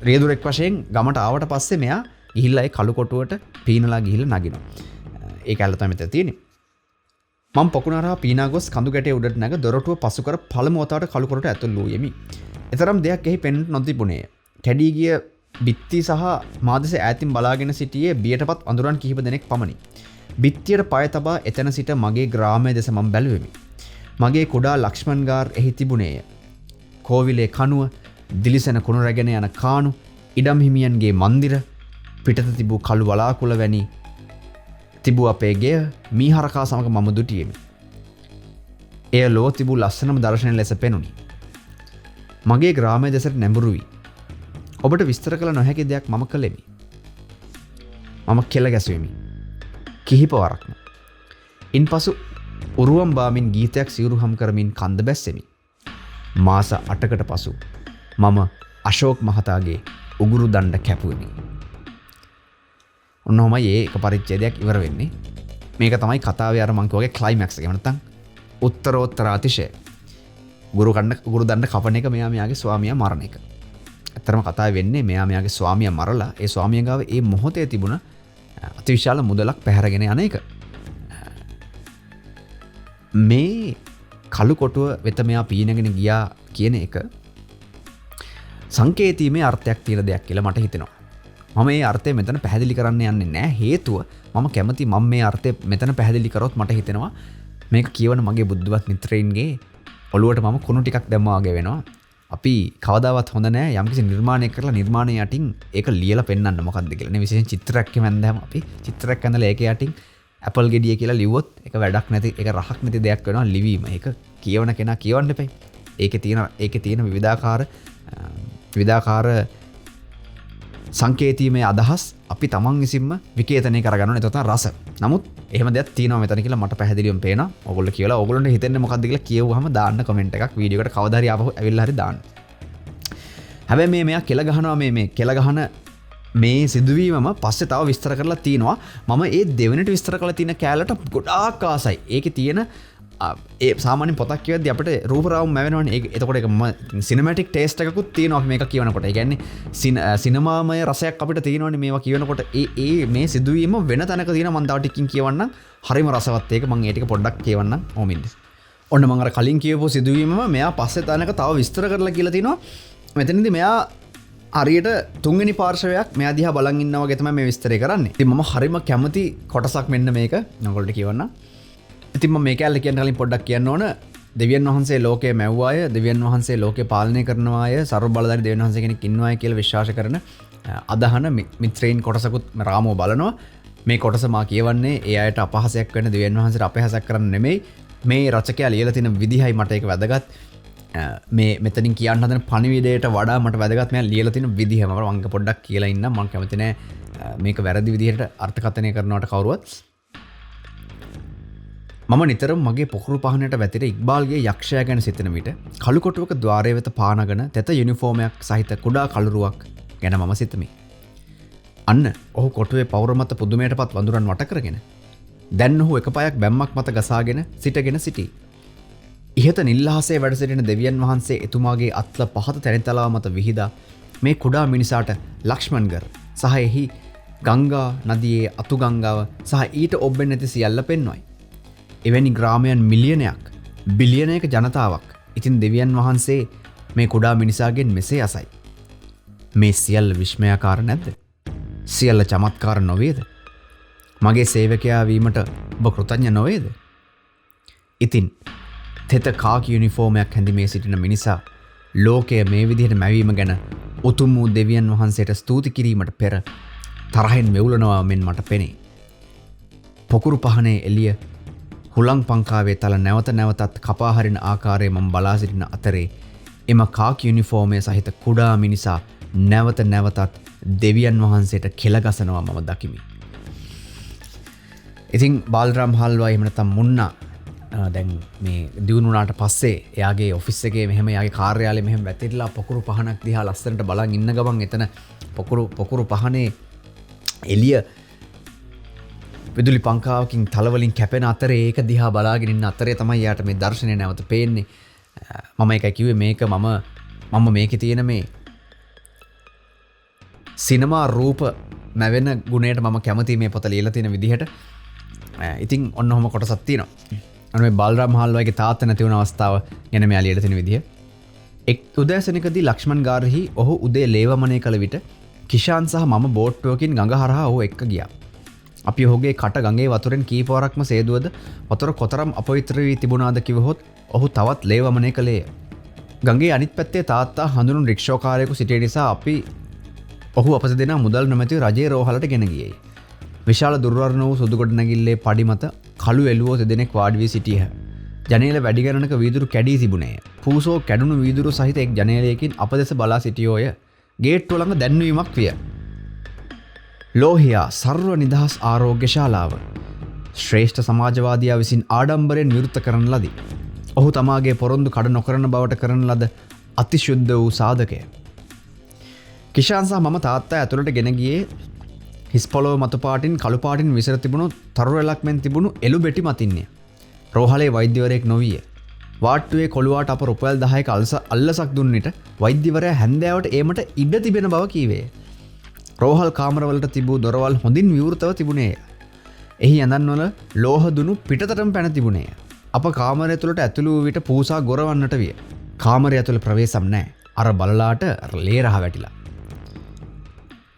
රියදුරෙක් වශයෙන් ගමට ආවට පස්සේ මෙයා ගිහිල්ලා ඒ කළු කොටුවට පීනලා ගිහිල්ලා නගිනවා. ඒ කැලේ තමයි මෙතන තියෙන්නේ. මම පොකුණ හරහා පීනා ගොස් කඳු ගැටේ උඩට නැග දොරටුව පසු කර පළමු වතාවට කළු කොටුවට ඇතුල් වූයෙමි. එතරම් දෙයක් එහි පෙනෙන්නට නොතිබුණේ. කැඩී ගිය බිත්ති සහ මා දෙස ඈතින් බලාගෙන සිටියේ බියටපත් අඳුරන් කිහිප දෙනෙක් පමණි. බිත්තියට පය තබා එතන සිට මගේ ග්‍රාමය දෙස මම බැලුවෙමි. මගේ කුඩා ලක්ෂ්මන් ගාර් එහි තිබුණේය. කෝවිලේ කනුව, දිලිසෙන කුණු රැගෙන යන කාණු, ඉඩම් හිමියන්ගේ මන්දිර, පිටත තිබූ කළු වලාකුළ වැනි තිබූ අපේ ගෙය මීහරකා සමග මම දුටියෙමි. එය ලොව තිබූ ලස්සනම දර්ශනය ලෙස පෙනුනි. මගේ ග්‍රාමය දෙසට නැඹුරු වී ඔබට විස්තර කළ නොහැකි දෙයක් මම කළෙමි. මම කෙල ගැසුවෙමි. කිහිප වරක්ම. ඉන්පසු උරුවම් බාමින් ගීතයක් සිවුරුහම් කරමින් කන්ද බැස්සෙමි. මාස 8කට පසු මම අශෝක් මහතාගේ උගුරු දණ්ඩ කැපුවෙමි. ඔන්නෝමයි ඒ එක පරිච්ඡේදයක් ඉවර වෙන්නේ. මේක තමයි කතාවේ අර මං කියවගේ ක්ලයිමැක්ස් එක. නැත්නම් උත්තරෝත්තර අතිශය. උගුරු දණ්ඩ කපන එක මෙයාගේ ස්වාමියා මරණ එක. ඇත්තටම කතාවේ වෙන්නේ මෙයාගේ ස්වාමියා මරලා ඒ ස්වාමියා ගාව ඒ මොහොතේ තිබුණ අතිවිශාල මුදලක් පැහැරගෙන යන එක. මේ කළු කොටුව වෙත මෙයා පීනගෙන ගියා කියන එක සංකේතීමේ අර්ථයක් තියෙන දෙයක් කියලා මට හිතෙනවා. මම මේ අර්ථය මෙතන පැහැදිලි කරන්න යන්නේ නැහැ. හේතුව මම කැමති මම මේ අර්ථය මෙතන පැහැදිලි කරොත් මට හිතෙනවා මේක කියවන මගේ බුද්ධවත් මිත්‍රයින්ගේ ඔළුවට මම කුණු ටිකක් දැම්මා වගේ වෙනවා. අපි කවදාවත් හොඳ නැහැ යම්කිසි නිර්මාණයක් කරලා නිර්මාණය යටින් ඒක ලියලා පෙන්වන්න මොකක්ද කියලා. නේ විශේෂයෙන් චිත්‍රයක් හැමදාම අපි චිත්‍රයක් ඇඳලා ඒක යටින් ඇපල් ගෙඩිය කියලා ලිව්වොත් ඒක වැඩක් නැති ඒක රහක් නැති දෙයක් වෙනවා ලිවීම. ඒක කියවන කෙනා කියවන්න එපයි. ඒකේ තියෙන විවිධාකාර සංකේතීමේ අදහස් අපි තමන් විසින්ම විකේතනය කරගන්න ඕනේ. එතකොට රස. නමුත් එහෙම දෙයක් තියෙනවා මෙතන කියලා මට පැහැදිලිවම පේනවා. ඕගොල්ලෝ කියලා ඕගොල්ලන්ට හිතෙන්නේ මොකක්ද කියලා කියවුවාම දාන්න කමෙන්ට් එකක් වීඩියෝ එකට කවදා හරි ආපහු ඇවිල්ලා හරි දාන්න. හැබැයි මෙයා කෙල ගහනවා මේ කෙල ගහන මේ සිදුවීමම පස්සේ තව විස්තර කරලා තිනවා. මම ඒ දෙවෙනිට විස්තර කරලා තියෙන කැලලට ගොඩාක් ආසයි. ඒකේ තියෙන ඒ සාමාන්‍ය පොතක් කියවද්දී අපිට රූපරාවම මැවෙනවනේ. ඒක එතකොට ඒක සිනමැටික් ටේස්ට් එකකුත් තියෙනවා මේක කියවනකොට. ඒ කියන්නේ සිනමාමය රසයක් අපිට තියෙනවනේ මේවා කියවනකොට. මේ සිදුවීම වෙන තැනක තියෙනවා. මම තව ටිකකින් කියවන්නම්. හරිම රසවත් ඒක. මම ඒ ටික පොඩ්ඩක් කියවන්නම්. ඕමින්ද. ඔන්න මම අර කලින් කියවපු සිදුවීමම මෙයා පස්සේ තැනක තව විස්තර කරලා කියලා තිනවා. මෙතනදී මෙයා හරියට තුන්වෙනි පාර්ශවයක් මෙයා දිහා බලන් ඉන්නවා වගේ තමයි මේ විස්තරය කරන්නේ. ඉතින් මම හරිම කැමති කොටසක් මෙන්න මේක. ඔයගොල්ලෝ කියවන්න. ඉතින් මම මේ කැලේ කියන කලින් පොඩ්ඩක් කියන්න ඕන. දෙවියන් වහන්සේ ලෝකය මැව්වාය, දෙවියන් වහන්සේ ලෝකය පාලනය කරනවාය, සර්ව බලධාරී දෙවියන් වහන්සේ කෙනෙක් ඉන්නවාය කියලා විශ්වාස කරන අදහන මිත්‍රයින් කොටසකුත් රාමෝ බලනවා. මේ කොටස මා කියවන්නේ ඒ අයට අපහාසයක් වෙන දෙවියන් වහන්සේට අපහාසයක් කරන්න නෙමෙයි. මේ රචකයා ලියලා තියෙන විදිහයි මට ඒක වැදගත්. මේ මෙතනින් කියන්න හදන පණිවිඩයට වඩා මට වැදගත් මෙයා ලියලා තියෙන විදිහ. මම වංග පොඩ්ඩක් කියලා ඉන්නම්. මම කැමති නෑ මේක වැරදි විදිහට අර්ථකථනය කරනවට කවුරුවත්. මම නිතරම මගේ පොකුරු පහනට වැතිර ඉක්බාල්ගේ යක්ෂයා ගැන සිතන විට කළු කොටුවක ద్వාරය වෙත පානගෙන තෙත යුනිෆෝමයක් සහිත කුඩා කළුරුවක් ගැන මම සිතමි. අන්න ඔහු කොටුවේ පවුර මත පුදුමයටපත් වඳුරන් වට කරගෙන දැන් ඔහු එක පායක් බැම්මක් මත ගසාගෙන සිටී. ඉහත නිල්හසේ වැඩ සිටින දෙවියන් වහන්සේ එතුමාගේ අත්ල පහත තැනිතලාව මත විහිදා මේ කුඩා මිනිසාට ලක්ෂ්මන්ගර් සහ එහි ගංගා නදියේ අතු ගංගාව සහ ඊට ඔබ්බෙන් නැති සියල්ල පෙන්වයි. එවැනි ග්‍රාමයන් මිලියනයක් බිලියනයක ජනතාවක්. ඉතින් දෙවියන් වහන්සේ මේ කුඩා මිනිසාගෙන් මෙසේ අසයි. මේ සියල්ල විශ්මයාකාර නැද්ද? සියල්ල චමත්කාර නොවේද? මගේ සේවකයා වීමට ඔබ කෘතඥ නොවේද? ඉතින් තෙත කාකි යුනිෆෝමයක් හැඳිමේ සිටින මිනිසා ලෝකය මේ විදිහට මැවීම ගැන උතුම් වූ දෙවියන් වහන්සේට ස්තුති කිරීමට පෙර තරහෙන් වෙවුලනවා මෙන් මට පෙනේ. පොකුරු පහනේ එළිය හුලං පංකාවේ තල නැවත නැවතත් කපා හරින ආකාරය මම බලා සිටින අතරේ එම කාක් යුනිෆෝර්මය සහිත කුඩා මිනිසා නැවත නැවතත් දෙවියන් වහන්සේට කෙලගසනවා මම දකිමි. ඉතින් බාල්රාම් හල්වා එහෙම නැත්නම් මුන්නා දැන් මේ දිනුනාට පස්සේ එයාගේ ඔෆිස් එකේ මෙහෙම එයාගේ කාර්යාලේ මෙහෙම වැතිරලා පොකුරු පහනක් දිහා ලස්සනට බලන් ඉන්න ගමන් එතන පොකුරු පහනේ එළිය විදුලි පංකාවකින් තලවලින් කැපෙන අතරේ ඒක දිහා බලාගෙන ඉන්න අතරේ තමයි යාට මේ දර්ශනය නැවත පේන්නේ. මම ඒකයි කිව්වේ මේක මම මේකේ තියෙන මේ සිනමා රූප නැවෙන ගුණයට මම කැමතියි මේ පොත ලියලා තියෙන විදිහට. ඉතින් ඔන්න ඔහම කොටසක් තියෙනවා. අන්න මේ බල්රාම් හල්වාගේ තාත්තා නැති වුණ අවස්ථාව ගැන මෙයා ලියලා තියෙන විදිහ. එක් උදෑසනකදී ලක්ෂ්මන් ගාර්හි ඔහු උදේ ලේවමනේ කළ විට කිෂාන් සහ මම බෝට්ටුවකින් ගඟ හරහා ඔහු එක්ක ගියා. අපි ඔහුගේ කට ගඟේ වතුරෙන් කීපවරක්ම සේදුවද වතුර කොතරම් අපවිත්‍ර වී තිබුණාද කිවහොත් ඔහු තවත් ලේවමනේ කළේය. ගඟේ අනිත් පැත්තේ තාත්තා හඳුනුන් රික්ෂෝකාරයෙකු සිටිය නිසා අපි ඔහු අපස දෙනා මුදල් නොමැතිව රජයේ රෝහලට ගෙන ගියේ. විශාල දුර්වර්ණ වූ සුදු ගොඩනැගිල්ලේ පඩි මත කළු එළුවෝ දෙදෙනෙක් වාඩි වී සිටියහ. ජනේල වැඩි ගණනක වීදුරු කැඩී තිබුණේය. පූසෝ කැඩුණු වීදුරු සහිත එක් ජනේලයකින් අප දෙස බලා සිටියෝය. ගේට්ටුව ළඟ දැන්වීමක් විය. ලෝහියා සර්ව නිදහස් ආරෝග්‍ය ශාලාව ශ්‍රේෂ්ඨ සමාජවාදියා විසින් ආඩම්බරයෙන් විවෘත කරන ලදී. ඔහු තමාගේ පොරොන්දු කඩ නොකරන බවට කරන ලද අතිශුද්ධ වූ සාධකය. කිෂාන් සහ මම තාත්තා ඇතුළට ගෙන ගියේ හිස් පොළොව මතු පාටින් කළු පාටින් විසිර තිබුණු තරුවැලක් මෙන් තිබුණු එළු බෙටි මතින්නේ. රෝහලේ වෛද්‍යවරයෙක් නොවිය. වාට්ටුවේ කොළුවාට අප රුපියල් 10ක අල්ලසක් දුන්නිට වෛද්‍යවරයා හැන්දෑවට ඒමට ඉඩ තිබෙන බව කීවේ. රෝහල් කාමරවලට තිබූ දොරවල් හොඳින් විවෘතව තිබුණේය. එහි ඇඳන්වල ලෝහ දුනු පිටතටම පැන තිබුණේය. අප කාමරය තුළට ඇතුළු වූ විට පූසා ගොරවන්නට විය. කාමරය ඇතුළ ප්‍රවේශම් නැහැ. අර බලලාට ලේ රහ වැටිලා.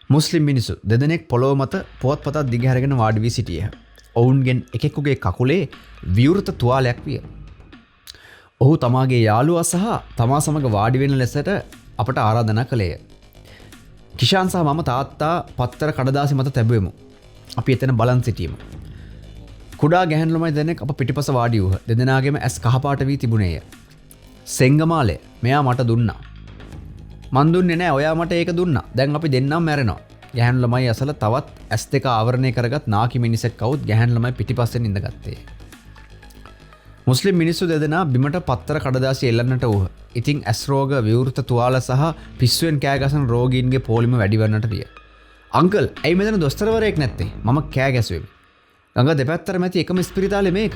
මුස්ලිම් මිනිසු දෙදෙනෙක් පොළොව මත පුවත්පතක් දිගහැරගෙන වාඩි වී සිටියහ. ඔවුන්ගෙන් එකෙකුගේ කකුලේ විවෘත තුවාලයක් විය. ඔහු තමාගේ යාළුවා සහ තමා සමග වාඩි වෙන ලෙසට අපට ආරාධනා කළේය. කිෂාන් සහ මම තාත්තා පත්තර කඩදාසි මත තැබුවෙමු. අපි එතන බලන් සිටියමු. කුඩා ගැහැණු ළමයි දෙනෙක් අප පිටිපස වාඩි වූහ. දෙදෙනාගේම ඇස් කහපාට වී තිබුණේය. සෙංගමාලේ මෙයා මට දුන්නා. මන් දුන්නේ නෑ ඔයා මට ඒක දුන්නා. දැන් අපි දෙන්නම මැරෙනවා. ගැහැණු ළමයි අසල තවත් ඇස් දෙක ආවරණය කරගත් නාකි මිනිසෙක් කවුත් ගැහැණු ළමයි පිටිපස්සෙන් ඉඳගත්තේ. මුස්ලිම් මිනිස්සු දෙදෙනා බිමට පත්තර කඩදාසි එල්ලන්නට වූහ. ඉතින් ඇස් රෝග විවෘත තුවාල සහ පිස්සුවෙන් කෑ ගසන රෝගීන්ගේ පොලිම වැඩි වන්නට විය. අංකල්, ඇයි මෙතන දොස්තරවරයෙක් නැත්තේ? මම කෑ ගැසුවෙමි. ගඟ දෙපැත්තට මැති එකම ස්පිරිතාලේ මේක.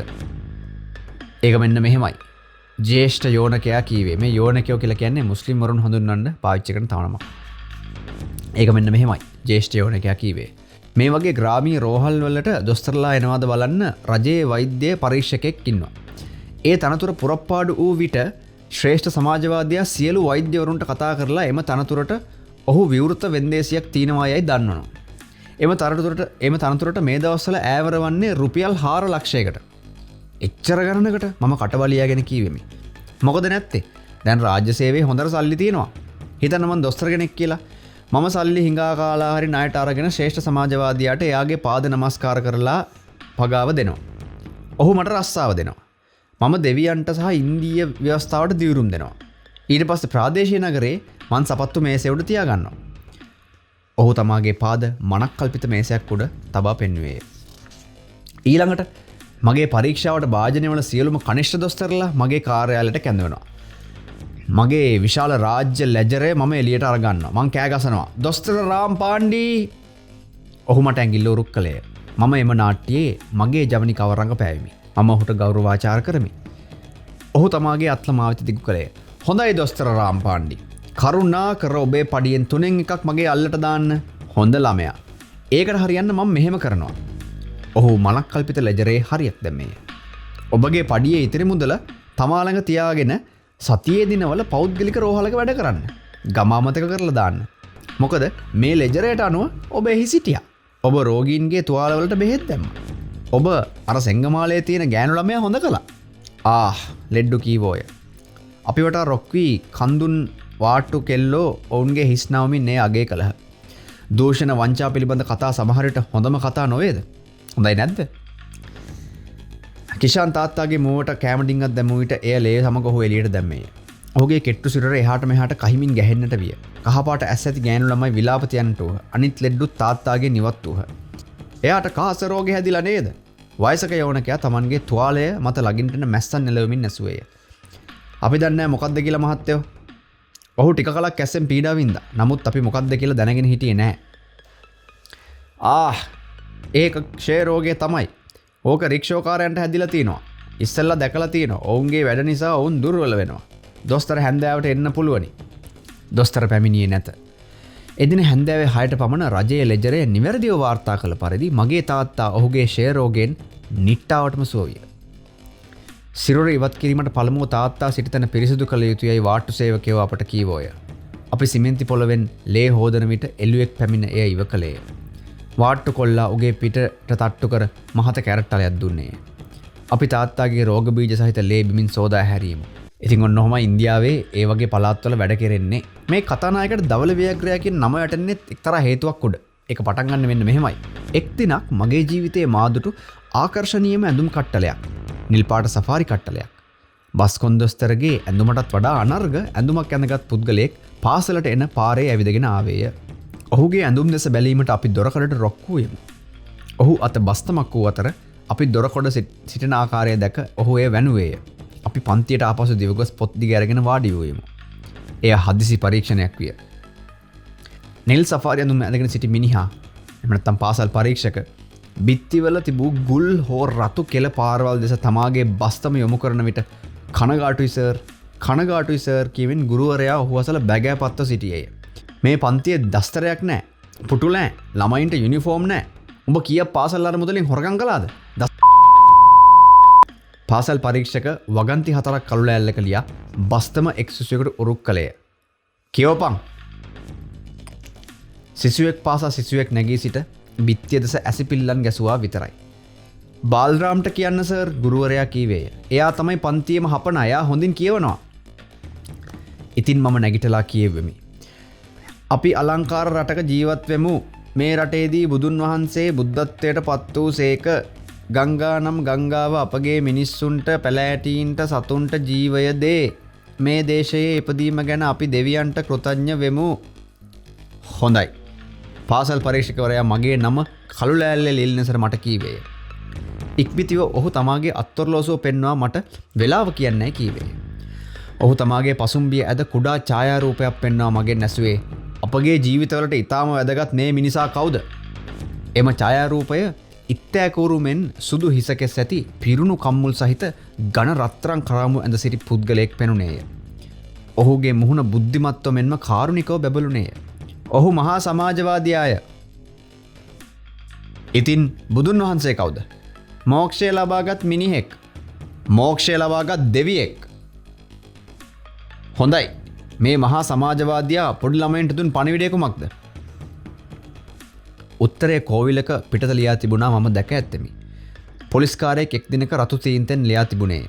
ඒක මෙන්න මෙහෙමයි. ජේෂ්ඨ යෝනකයා කීවේ. මේ යෝනකයෝ කියලා කියන්නේ මුස්ලිම් වරුන් හඳුන්වන්න පාවිච්චි කරන තම නමක්. ඒක මෙන්න මෙහෙමයි. ජේෂ්ඨ යෝනකයා කීවේ. මේ වගේ ග්‍රාමීය රෝහල් වලට දොස්තරලා එනවාද බලන්න රජයේ වෛද්‍ය පරීක්ෂකෙක් ඉන්නවා. ඒ තනතුර පුරප්පාඩු වූ විට ශ්‍රේෂ්ඨ සමාජවාදියා සියලු වෛද්‍යවරුන්ට කතා කරලා එම තනතුරට ඔහු විවෘත වෙන්දේසියක් තියෙනවා යයි දන්වනවා. එම තනතුරට මේ දවස්වල ඈවර වන්නේ රුපියල් 4 ලක්ෂයකට. එච්චර ගණනකට මම කටබලියාගෙන කීවෙමි. මොකද නැත්තේ? දැන් රාජ්‍ය සේවයේ හොඳට සල්ලි තියෙනවා. හිතන්න මම දොස්තර කෙනෙක් කියලා. මම සල්ලි හිඟා කාලා හරි ණයට අරගෙන ශ්‍රේෂ්ඨ සමාජවාදියාට එයාගේ පාද නමස්කාර කරලා පගාව දෙනවා. ඔහු මට රස්සාව දෙනවා. මම දෙවියන්ට සහ ඉන්දීය ව්‍යවස්ථාවට දියුරුම් දෙනවා. ඊට පස්සේ ප්‍රාදේශීය නගරේ මං සපත්තු මේසෙ උඩ තියා ගන්නවා. ඔහු තමාගේ පාද මණක් කල්පිත මේසයක් උඩ තබා පෙන්වුවේ. ඊළඟට මගේ පරීක්ෂාවට භාජනය වන සියලුම කනිෂ්ඨ දොස්තරලා මගේ කාර්යාලයට කැඳවනවා. මගේ විශාල රාජ්‍ය ලැජරය මම එළියට අරගන්නවා. මං කෑ ගසනවා. දොස්තර රාම් පාණ්ඩි! ඔහු මට ඇඟිල්ල උරුක් කළේ. මම එම නාට්‍යයේ මගේ ජවනිකාව රඟපෑවිමි. මම ඔහුට ගෞරවාචාර කරමි. ඔහු තමාගේ අත්ල මාවිත දිගු කළේ. හොඳයි දොස්තර රාම් පාණ්ඩි. කරුණා කර ඔබේ පඩියෙන් 3න් එකක් මගේ අල්ලට දාන්න. හොඳ ළමයා. ඒකට හරියන්න මම මෙහෙම කරනවා. ඔහු මලක් කල්පිත ලැජරේ හරියක් දැම්මේ. ඔබගේ පඩියේ ඉතිරි මුදල තමා ළඟ තියාගෙන සතියේ දිනවල පෞද්ගලික රෝහලක වැඩ කරන්න. ගම අමතක කරලා දාන්න. මොකද මේ ලැජරයට අනුව ඔබ එහි සිටියා. ඔබ රෝගීන්ගේ තුවාලවලට බෙහෙත් දැම්මා. ඔබ අර සෙංගමාලයේ තියෙන ගෑනු ළමයා හොඳ කළා. ලෙඩ්ඩු කීවෝය. අපි වටා රොක්වී කන්දුන් වාට්ටු කෙල්ලෝ ඔවුන්ගේ හිස් නවමින් ඒ අගය කළහ. දූෂණ වංචා පිළිබඳ කතා සමහර විට හොඳම කතා නොවේද? හොඳයි නැද්ද? කිෂාන් තාත්තාගේ මුවට කැම ඩිංගක් දැමුව විට එය ලේ සමග ඔහු එළියට දැම්මේ. ඔහුගේ කෙට්ටු සිරර එහාට මෙහාට කහිමින් ගැහෙන්නට විය. කහපාට ඇස් ඇති ගෑනු ළමයි විලාප තියන්නට උහ. අනිත් ලෙඩ්ඩුත් තාත්තාගේ නිවත් උහ. එයාට කාස රෝගේ හැදිලා නේද? වයසක යවණකයා Tamanගේ තුවාලය මත ලගින්ටන මැස්සන් නෙලවමින් ඇසුවේය. අපි දන්නේ නැහැ මොකද්ද කියලා මහත්තයෝ. ඔහු ටික කලක් ඇස්සෙන් පීඩා වින්දා. නමුත් අපි මොකද්ද කියලා දැනගෙන හිටියේ නැහැ. ඒක ක්ෂය රෝගය තමයි. ඕක රික්ෂෝකාරයන්ට හැදිලා තිනවා. ඉස්සෙල්ලා දැකලා තිනවා. ඔවුන්ගේ වැඩ නිසා ඔවුන් දුර්වල වෙනවා. දොස්තර හැන්දෑවට එන්න පුළුවනි. දොස්තර පැමිණියේ නැත. එදින හැන්දෑවේ 6ට පමණ රජයේ ලෙජරේ නිවැරදිව වාර්තා කළ පරිදි මගේ තාත්තා ඔහුගේ ක්ෂය රෝගයෙන් නිට්ටාවටම සුව විය. සිරුර ඉවත් කිරීමට පළමුව තාත්තා සිටිතන පිරිසිදු කළ යුතුයයි වාට්ටු සේවකයෝ අපට කීවෝය. අපි සිමෙන්ති පොළවෙන් ලේ හෝදන විට එළුවෙක් පැමිණ එය ඉව කළේය. වාට්ටු කොල්ලා උගේ පිටට තට්ටු කර මහත කැරට්ටලයක් දුන්නේය. අපි තාත්තාගේ රෝග බීජ සහිත ලේ බිමින් සෝදා හැරීමු. ඉතින් ඔන්න ඔහොම ඉන්දියාවේ ඒ වගේ පළාත්වල වැඩ කෙරෙන්නේ. මේ කතානායකට ධවල ව්‍යාග්‍රය කියන නම යටන්නේ එක්තරා හේතුවක් උඩ. ඒක පටන් ගන්න මෙන්න මෙහෙමයි. එක් දිනක් මගේ ජීවිතයේ මාදුටු ආකර්ශනීයම ඇඳුම් කට්ටලයක්. නිල් පාට සෆාරි කට්ටලයක්. බස් කොන්දොස්තරගේ ඇඳුමටත් වඩා අනර්ග ඇඳුමක් ඇඳගත් පුද්ගලයෙක් පාසලට එන පාරේ ඇවිදගෙන ආවේය. ඔහුගේ ඇඳුම් දෙස බැලීමට අපි දොරකඩට රොක්කු යමු. ඔහු අත බස්තමක් වූ අතර අපි දොරකොඩ සිටින ආකාරය දැක ඔහු එය වැනුවේය. අපි පන්තියට ආපසු දිවගොස් පොත් දිග අරගෙන වාඩි වූයෙමු. එය හදිසි පරීක්ෂණයක් විය. නිල් සෆාරි ඇඳුම් ඇඳගෙන සිටි මිනිහා එහෙම නැත්නම් පාසල් පරීක්ෂක බිත්තිවල තිබූ ගුල් හෝ රතු කෙල පාරවල් දෙස තමාගේ බස්තම යොමු කරන විට කනගාටුයි සර් කියමින් ගුරුවරයා ඔහු අසල බැගෑපත්ව සිටියේය. මේ පන්තියේ දස්තරයක් නැහැ. පුටු නැහැ. ළමයින්ට යුනිෆෝම් නැහැ. උඹ කීයක් පාසල් අර මුදලින් හොරගම් කළාද? පාසල් පරීක්ෂක වගන්ති 4ක් කළු ලෑල්ලක ලියා බස්තම එක් සිසුවෙකුට උරුක් කළේය. කියවපන්. සිසුවෙක් පාසා සිසුවෙක් නැගී සිට බිත්තිය දෙස ඇසිපිල්ලන් ගැසුවා විතරයි. බාල්රාම්ට කියන්න සර් ගුරුවරයා කීවේය. එයා තමයි පන්තියේම හපන අයා හොඳින් කියවනවා. ඉතින් මම නැගිටලා කියෙව්වෙමි. අපි අලංකාර රටක ජීවත් වෙමු. මේ රටේදී බුදුන් වහන්සේ බුද්ධත්වයට පත් වූ සේක. ගංගා නම් ගංගාව අපගේ මිනිස්සුන්ට පැලෑටීන්ට සතුන්ට ජීවය දේ. මේ දේශයේ ඉපදීම ගැන අපි දෙවියන්ට කෘතඥ වෙමු. හොඳයි. පාසල් පරීක්ෂකවරයා මගේ නම කළු ලෑල්ලේ ලියන්නසර මට කීවේය. ඉක්බිතිව ඔහු තමාගේ අත්ඔරලෝසුව පෙන්වා මට වෙලාව කියන්නයි කීවේ. ඔහු තමාගේ පසුම්බිය ඇද කුඩා ඡායාරූපයක් පෙන්වා මගෙන් ඇසුවේ අපගේ ජීවිතවලට ඉතාම වැදගත් මේ මිනිසා කවුද? එම ඡායාරූපය ඉත්තෑකූරු මෙන් සුදු හිසකෙස් ඇති පිරුණු කම්මුල් සහිත ඝන රත්තරන් කරාමු ඇඳ සිටි පුද්ගලයෙක් පෙනුනේය. ඔහුගේ මුහුණ බුද්ධිමත්ව මෙන්ම කාරුණිකව බැබළුනේය. ඔහු මහා සමාජවාදී අය. ඉතින් බුදුන් වහන්සේ කවුද? මෝක්ෂය ලබාගත් මිනිහෙක්. මෝක්ෂය ලබාගත් දෙවියෙක්. හොඳයි. මේ මහා සමාජවාදියා පොඩි ළමයින්ට දුන් පණිවිඩය කුමක්ද? උත්තරේ කෝවිලක පිටත ලියා තිබුණා මම දැක ඇත්තෙමි. පොලිස්කාරයෙක් එක් දිනක රතු තීන්තෙන් ලියා තිබුණේය.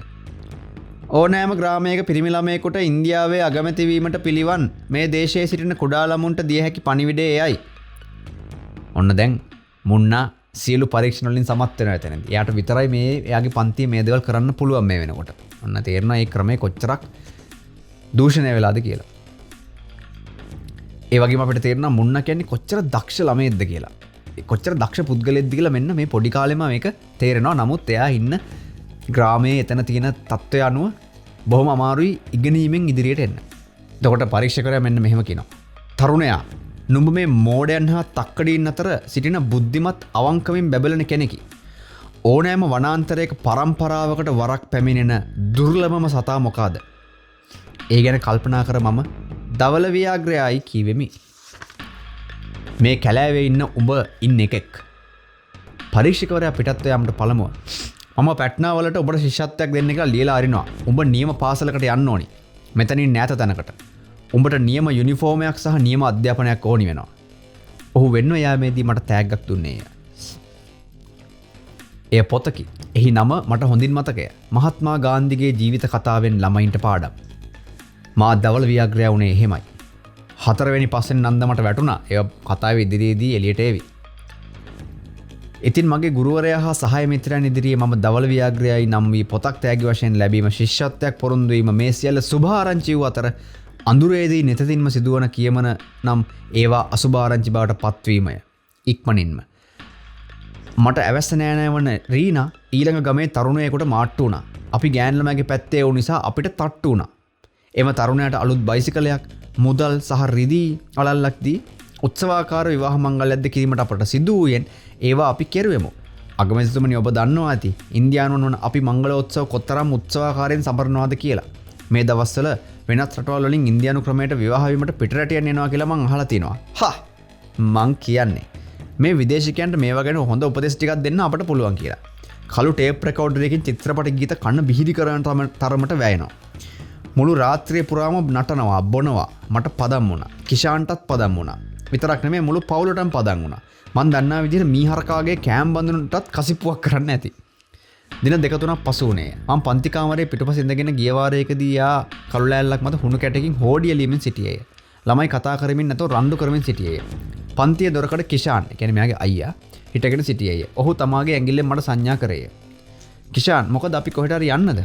ඕනෑම ග්‍රාමයක පිරිමි ළමයෙකුට ඉන්දියාවේ අගමැති වීමට පිළිවන් මේ දේශයේ සිටින කුඩා ළමුන්ට දිය හැකි පණිවිඩය එයයි. ඔන්න දැන් මුන්නා සියලු පරීක්ෂණ වලින් සමත් වෙනවා එතනදී. එයාට විතරයි මේ එයාගේ පන්තියේ මේ දේවල් කරන්න පුළුවන් මේ වෙනකොට. ඔන්න තේරෙනවා මේ ක්‍රමය කොච්චරක් දූෂණය වෙලාද කියලා. ඒ වගේම අපිට තේරෙනවා මුන්නා කියන්නේ කොච්චර දක්ෂ ළමයෙක්ද කියලා. කොච්චර දක්ෂ පුද්ගලයෙක්ද කියලා මෙන්න මේ පොඩි කාලෙම මේක තේරෙනවා. නමුත් එයා ඉන්න ග්‍රාමයේ එතන තියෙන තත්ත්වය අනුව බොහොම අමාරුයි ඉගෙනීමෙන් ඉදිරියට එන්න. එතකොට පරීක්ෂකවරයා මෙන්න මෙහෙම කියනවා. තරුණයා නුඹ මේ මෝඩයන් හා තක්කඩීන් අතර සිටින බුද්ධිමත් අවංකමින් බැබලෙන කෙනෙකි. ඕනෑම වනාන්තරයක පරම්පරාවකට වරක් පැමිණෙන දුර්ලභම සතා මොකාද? ඒ ගැන කල්පනා කර මම දවල ව්‍යාග්‍රයයි කීවෙමි. මේ කැලෑවේ ඉන්න උඹ ඉන්න එකෙක්. පරීක්ෂකවරයා පිටත්ව යාමට පළමුව මම පැට්නා වලට ඔබට ශිෂ්‍යත්වයක් දෙන්න කියලා ලියලා අරිනවා. උඹ නියම පාසලකට යන්න ඕනි. මෙතනින් නැත තැනකට. උඹට නියම යුනිෆෝමයක් සහ නියම අධ්‍යාපනයක් ඕනි වෙනවා. ඔහු වෙන්න යාමේදී මට තෑග්ගක් දුන්නේය. එය පොතකි. එහි නම මට හොඳින් මතකය. මහත්මා ගාන්ධිගේ ජීවිත කතාවෙන් ළමයින්ට පාඩම්. මා දවල් ව්‍යාග්‍රය වුණේ එහෙමයි. 4 වෙනි පස්සෙන් නන්ද මට වැටුණා. ඒ කතාවේ ඉදිරියේදී එළියට එවි. ඉතින් මගේ ගුරුවරයා හා සහාය මිත්‍රයන් ඉදිරියේ මම දවල් ව්‍යාග්‍රයයි නම් වී පොතක් තෑගි වශයෙන් ලැබීම ශිෂ්‍යත්වයක් පොරොන්දු වීම මේ සියල්ල සුභාරංචි වූ අතර අඳුරේදී නිතින්ම සිදුවන කියමන නම් ඒවා අසුභාරංචි බවට පත්වීමය. ඉක්මනින්ම මට ඇවැස්ස නෑනෑ වන රීනා ඊළඟ ගමේ තරුණයෙකුට මාට්ටු වුණා. අපි ගෑන්ළමගේ පැත්තේ වූ නිසා අපිට තට්ටු වුණා. එම තරුණයාට අලුත් බයිසිකලයක් මුදල් සහ රිදී අලල්ලක් දී උත්සවාකාර විවාහ මංගල්‍යයක්ද කිරීමට අපට සිදු වූයෙන් ඒවා අපි කෙරුවෙමු. අගමැතිතුමනි ඔබ දන්නවා ඇති ඉන්දියානුවන් වන අපි මංගලෝත්සව කොතරම් උත්සවාකාරයෙන් සමරනවාද කියලා. මේ දවස්වල වෙනත් රටවල් වලින් ඉන්දියානු ක්‍රමයට විවාහ වීමට පිටරටියන් එනවා කියලා මං අහලා තිනවා. මං කියන්නේ මේ විදේශිකයන්ට මේවා ගැන හොඳ උපදෙස් ටිකක් දෙන්න අපට පුළුවන් කියලා. කළු ටේප් රෙකෝඩරයකින් චිත්‍රපට ගීත කන්න බිහිදි කරන තරමට වැයෙනවා. මුළු රාත්‍රිය පුරාම නටනවා බොනවා මට පදම් වුණා. කිෂාන්ටත් පදම් වුණා. විතරක් නෙමෙයි මුළු පවුලටම පදම් වුණා. මන් දන්නා විදිහට මීහරකාගේ කෑම් බඳුනටත් කසිප්පුවක් කරන්න ඇති. දින දෙක තුනක් පසු වුණේ. මම පන්ති කාමරේ පිටුපස ඉඳගෙන ගිය වාරයකදී යා කළු ලෑල්ලක් මත හුණු කැටකින් හෝඩිය ලියමින් සිටියේය. ළමයි කතා කරමින් නැතෝ රණ්ඩු කරමින් සිටියේය. පන්තිය දොරකඩ කිෂාන්, ඒ කියන්නේ මෙයාගේ අයියා හිටගෙන සිටියේය. ඔහු තමාගේ ඇඟිල්ලෙන් මට සංඥා කරේය. කිෂාන් මොකද අපි කොහෙට හරි යන්නද?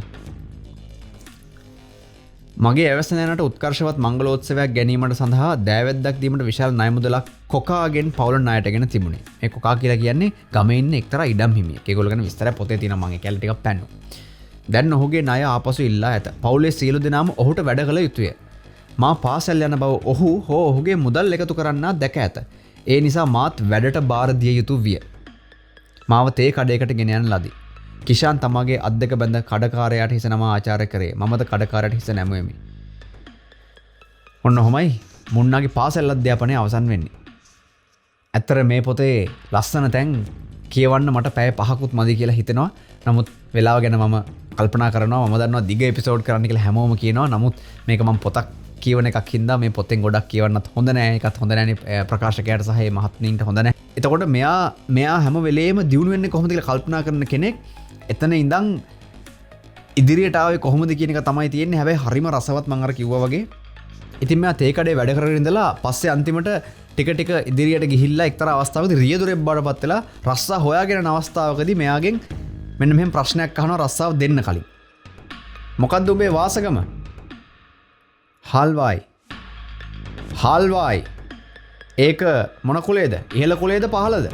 මගේ ඇවැසනෑනට උත්කර්ෂවත් මංගලෝත්සවයක් ගැනීමට සඳහා දෑවැද්දක් දීමට විශාල ණය මුදලක් කොකාගෙන් පවුල ණයටගෙන තිබුණේ. මේ කොකා කියලා කියන්නේ ගමේ ඉන්න එක්තරා ඉඩම් හිමියෙක්. ඒගොල්ලෝ ගැන විස්තරය පොතේ තියෙනවා මම ඒ කැලේ ටිකක් පැන්නුවා. දැන් ඔහුගේ ණය ආපසු ඉල්ලා ඇත. පවුලේ සියලු දෙනාම ඔහුට වැඩ කළ යුතුය. මා පාසල් යන බව ඔහු හෝ ඔහුගේ මුදල් එකතු කරන්නා දැක ඇත. ඒ නිසා මාත් වැඩට බාර දිය යුතු විය. මාව තේ කඩේකට ගෙන යන ලදී. කිෂාන් තමාගේ අත් දෙක බැඳ කඩකාරයාට හිස නම ආචාර්ය කරේ. මමද කඩකාරයාට හිස නැමුවෙමි. ඔන්න ඔහොමයි මුන්නාගේ පාසල් අධ්‍යාපනය අවසන් වෙන්නේ. ඇත්තට මේ පොතේ ලස්සන තැන් කියවන්න මට පැය 5කුත් මදි කියලා හිතෙනවා. නමුත් වෙලාව ගැන මම කල්පනා කරනවා. මම දන්නවා දිග එපිසෝඩ් කරන්න කියලා හැමෝම කියනවා. නමුත් මේක මම පොතක් කියවන එකක් හින්දා මේ පොතෙන් ගොඩක් කියවන්නත් හොඳ නෑ. ඒකත් හොඳ නෑනේ ප්‍රකාශකයාට සහ මේ මහත්මීන්ට හොඳ නෑ. එතකොට මෙයා හැම වෙලේම දියුණු වෙන්නේ කොහොමද කියලා කල්පනා කරන කෙනෙක් එතන ඉඳන් ඉදිරියට ආවේ කොහොමද කියන එක තමයි තියෙන්නේ. හැබැයි හරිම රසවත් මම අර කිව්වා වගේ. ඉතින් මෙයා තේ කඩේ වැඩ කරගෙන ඉඳලා පස්සේ අන්තිමට ටික ටික ඉදිරියට ගිහිල්ලා එක්තරා අවස්ථාවකදී රියදුරෙක් බවටපත් වෙලා රස්සා හොයාගෙන යන අවස්ථාවකදී මෙයාගෙන් මෙන්න මෙහෙම ප්‍රශ්නයක් අහනවා රස්සාව දෙන්න කලින්. මොකද්ද ඔබේ වාසගම? හල්වායි. හල්වායි. ඒක මොන කුලේද? ඉහළ කුලේද පහළද?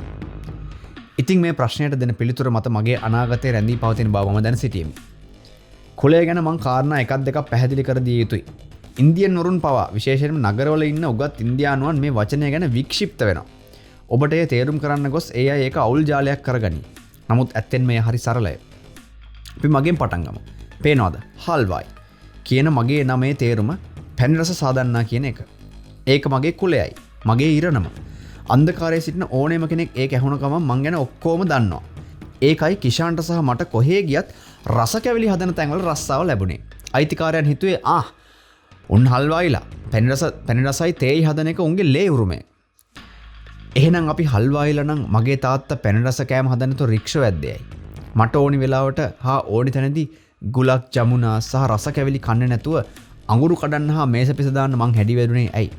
ඉතින් මේ ප්‍රශ්නයට දෙන පිළිතුර මත මගේ අනාගතය රැඳී පවතින බව මම දැන සිටියෙමි. කුලය ගැන මං කාරණා එකක් දෙකක් පැහැදිලි කර දිය යුතුයි. ඉන්දියන් වරුන් පවා විශේෂයෙන්ම නගරවල ඉන්න උගත් ඉන්දියානුවන් මේ වචනය ගැන වික්ෂිප්ත වෙනවා. ඔබට ඒ තේරුම් කරන්න ගොස් ඒ අය ඒක අවුල් ජාලයක් කරගනි. නමුත් ඇත්තෙන් මේ හරි සරලයි. අපි මගෙන් පටන් ගමු. පේනවද? හල්වායි කියන මගේ නමේ තේරුම පැණි රස සාදන්නා කියන එක. ඒක මගේ කුලයයි. මගේ ඉරණම. අන්ධකාරයේ සිටින ඕනෑම කෙනෙක් ඒක ඇහුණ ගමන් මං ගැන ඔක්කොම දන්නවා. ඒකයි කිෂාන්ට සහ මට කොහේ ගියත් රස කැවිලි හදන තැන්වල රස්සාව ලැබුණේ. අයිතිකාරයන් හිතුවේ උන් හල්වායිලා පැණි රසයි තේයි හදන එක උන්ගේ ලේ උරුමය. එහෙනම් අපි හල්වායිලා නම් මගේ තාත්තා පැණි රස කෑම හදන්නතෝ රික්ෂෝ වැද්දේයි. මට ඕනි වෙලාවට හා ඕනි තැනදී ගුලක් ජමුනා සහ රස කැවිලි කන්නේ නැතුව අඟුරු කඩන්න හා මේස පිස දාන්න මං හැඩි වැදුනේ ඇයි?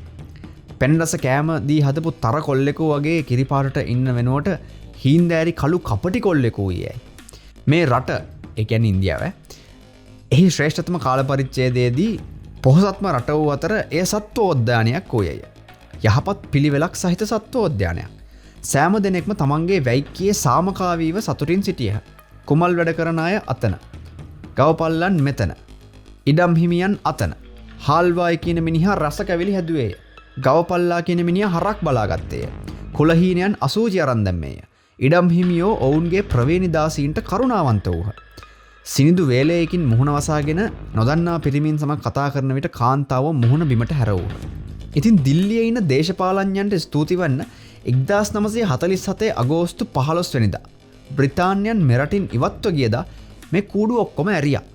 පැණි රස කෑම දී හදපු තර කොල්ලෙකෝ වගේ කිරිපාටට ඉන්න වෙනුවට හීන්දෑරි කළු කපටි කොල්ලෙකෝ ඊයයි. මේ රට ඒ කියන්නේ ඉන්දියාව එහි ශ්‍රේෂ්ඨතම කාල පරිච්ඡේදයේදී පොහොසත්ම රට වූ අතර එය සත්වෝද්‍යානයක් වූයය. යහපත් පිළිවෙලක් සහිත සත්වෝද්‍යානයක්. සෑම දෙනෙක්ම තමන්ගේ වැයික්කියේ සාමකාවීව සතුටින් සිටියහ. කුමල් වැඩ කරන අය අතන. ගවපල්ලන් මෙතන. ඉඩම් හිමියන් අතන. හාල්වායි කියන මිනිහා රස කැවිලි හැදුවේය. ගවපල්ලා කියන මිනිහා හරක් බලාගත්තේය. කුලහීනයන් අසූචි අරන් දැම්මේය. ඉඩම් හිමියෝ ඔවුන්ගේ ප්‍රවේණිදාසීන්ට කරුණාවන්ත වූහ. සිනිදු වේලයකින් මුහුණ වසාගෙන නොදන්නා පිරිමින් සමග කතා කරන විට කාන්තාව මුහුණ බිමට හැරවූහ. ඉතින් දිල්ලියේ ඉන්න දේශපාලඥයන්ට ස්තුති වන්න 1947 අගෝස්තු 15 වෙනිදා බ්‍රිතාන්‍යයන් මෙරටින් ඉවත්ව ගියදා මේ කූඩු ඔක්කොම ඇරියා.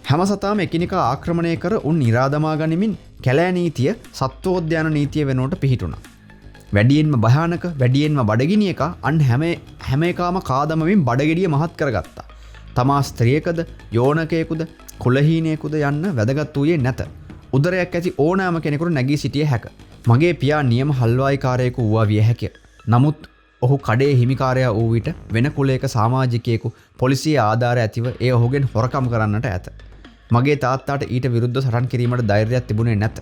හැම සතාම එකිනෙකා ආක්‍රමණය කර උන් ඉරාදමා ගනිමින් කැලෑ නීතිය සත්වෝද්‍යාන නීතිය වෙනුවට පිහිටුණා. වැඩියෙන්ම භයානක වැඩියෙන්ම බඩගිනි එක අන් හැම එකාම කාදමමින් බඩගෙඩිය මහත් කරගත්තා. තමා ස්ත්‍රියකද යෝනකයෙකුද කුලහීනයෙකුද යන්න වැදගත් වූයේ නැත. උදරයක් ඇති ඕනෑම කෙනෙකුට නැගී සිටිය හැක. මගේ පියා නියම හල්වායිකාරයෙකු වූවා විය හැකිය. නමුත් ඔහු කඩේ හිමිකාරයා වූ විට වෙන කුලයක සමාජිකයෙකු පොලිසිය ආධාර ඇතිව ඒ ඔහුගෙන් හොරකම් කරන්නට ඇත. මගේ තාත්තාට ඊට විරුද්ධ සටන් කිරීමට ධෛර්යයක් තිබුණේ නැත.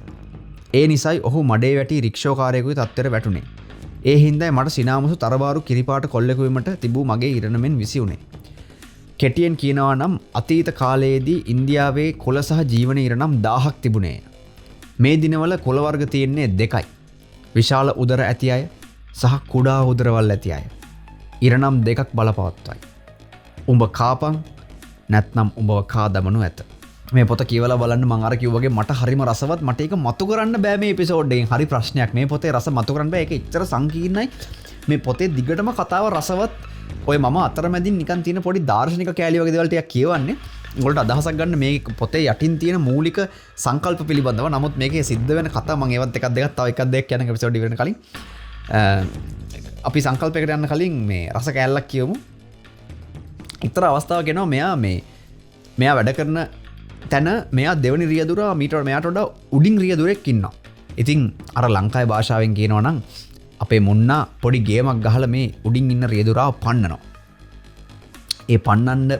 ඒ නිසයි ඔහු මඩේ වැටි රික්ෂෝකාරයෙකුගේ තත්ත්වයට වැටුනේ. ඒ හින්දායි මට සිනාමුසු තරබාරු කිරිපාට කොල්ලෙකු වීමට තිබූ මගේ ඉරණමෙන් විසි වුණේ. කෙටියෙන් කියනවා නම් අතීත කාලයේදී ඉන්දියාවේ කොළ සහ ජීවන ඉරණම් 1000ක් තිබුණේ. මේ දිනවල කොළ වර්ග තියෙන්නේ දෙකයි. විශාල උදර ඇති අය සහ කුඩා උදරවල් ඇති අය. ඉරණම් දෙකක් බලපවත්වයි. උඹ කාපන් නැත්නම් උඹව කා දමනු ඇත. මේ පොත කියවලා බලන්න මම අර කිව්වා වගේ මට හරිම රසවත් මට ඒක මතු කරන්න බෑ මේ එපිසෝඩ් එකෙන්. හරි ප්‍රශ්නයක්. මේ පොතේ රස මතු කරන්න බෑ. ඒක එච්චර සංකීර්ණයි. මේ පොතේ දිගටම කතාව රසවත්. ඔය මම අතරමැදින් නිකන් තියෙන පොඩි දාර්ශනික කෑලි වගේ දේවල් ටිකක් කියවන්නේ. උගලට අදහසක් ගන්න මේ පොතේ යටින් තියෙන මූලික සංකල්ප පිළිබඳව. නමුත් මේකේ සිද්ධ වෙන කතා මම ඒවත් එකක් දෙකක් තව එකක් දෙකක් කියන එපිසෝඩ් ඉවරන කලින් අපි සංකල්පයකට යන්න කලින් මේ රස කෑල්ලක් කියමු. ඉතර අවස්ථාවක් එනවා මෙයා වැඩ කරන තැන මෙයා දෙවනි රියදුරා මීට මෙයාට වඩා උඩින් රියදුරෙක් ඉන්නවා. ඉතින් අර ලංකාවේ භාෂාවෙන් කියනවා නම් අපේ මුන්නා පොඩි ගේමක් ගහලා මේ උඩින් ඉන්න රියදුරාව පන්නනවා. ඒ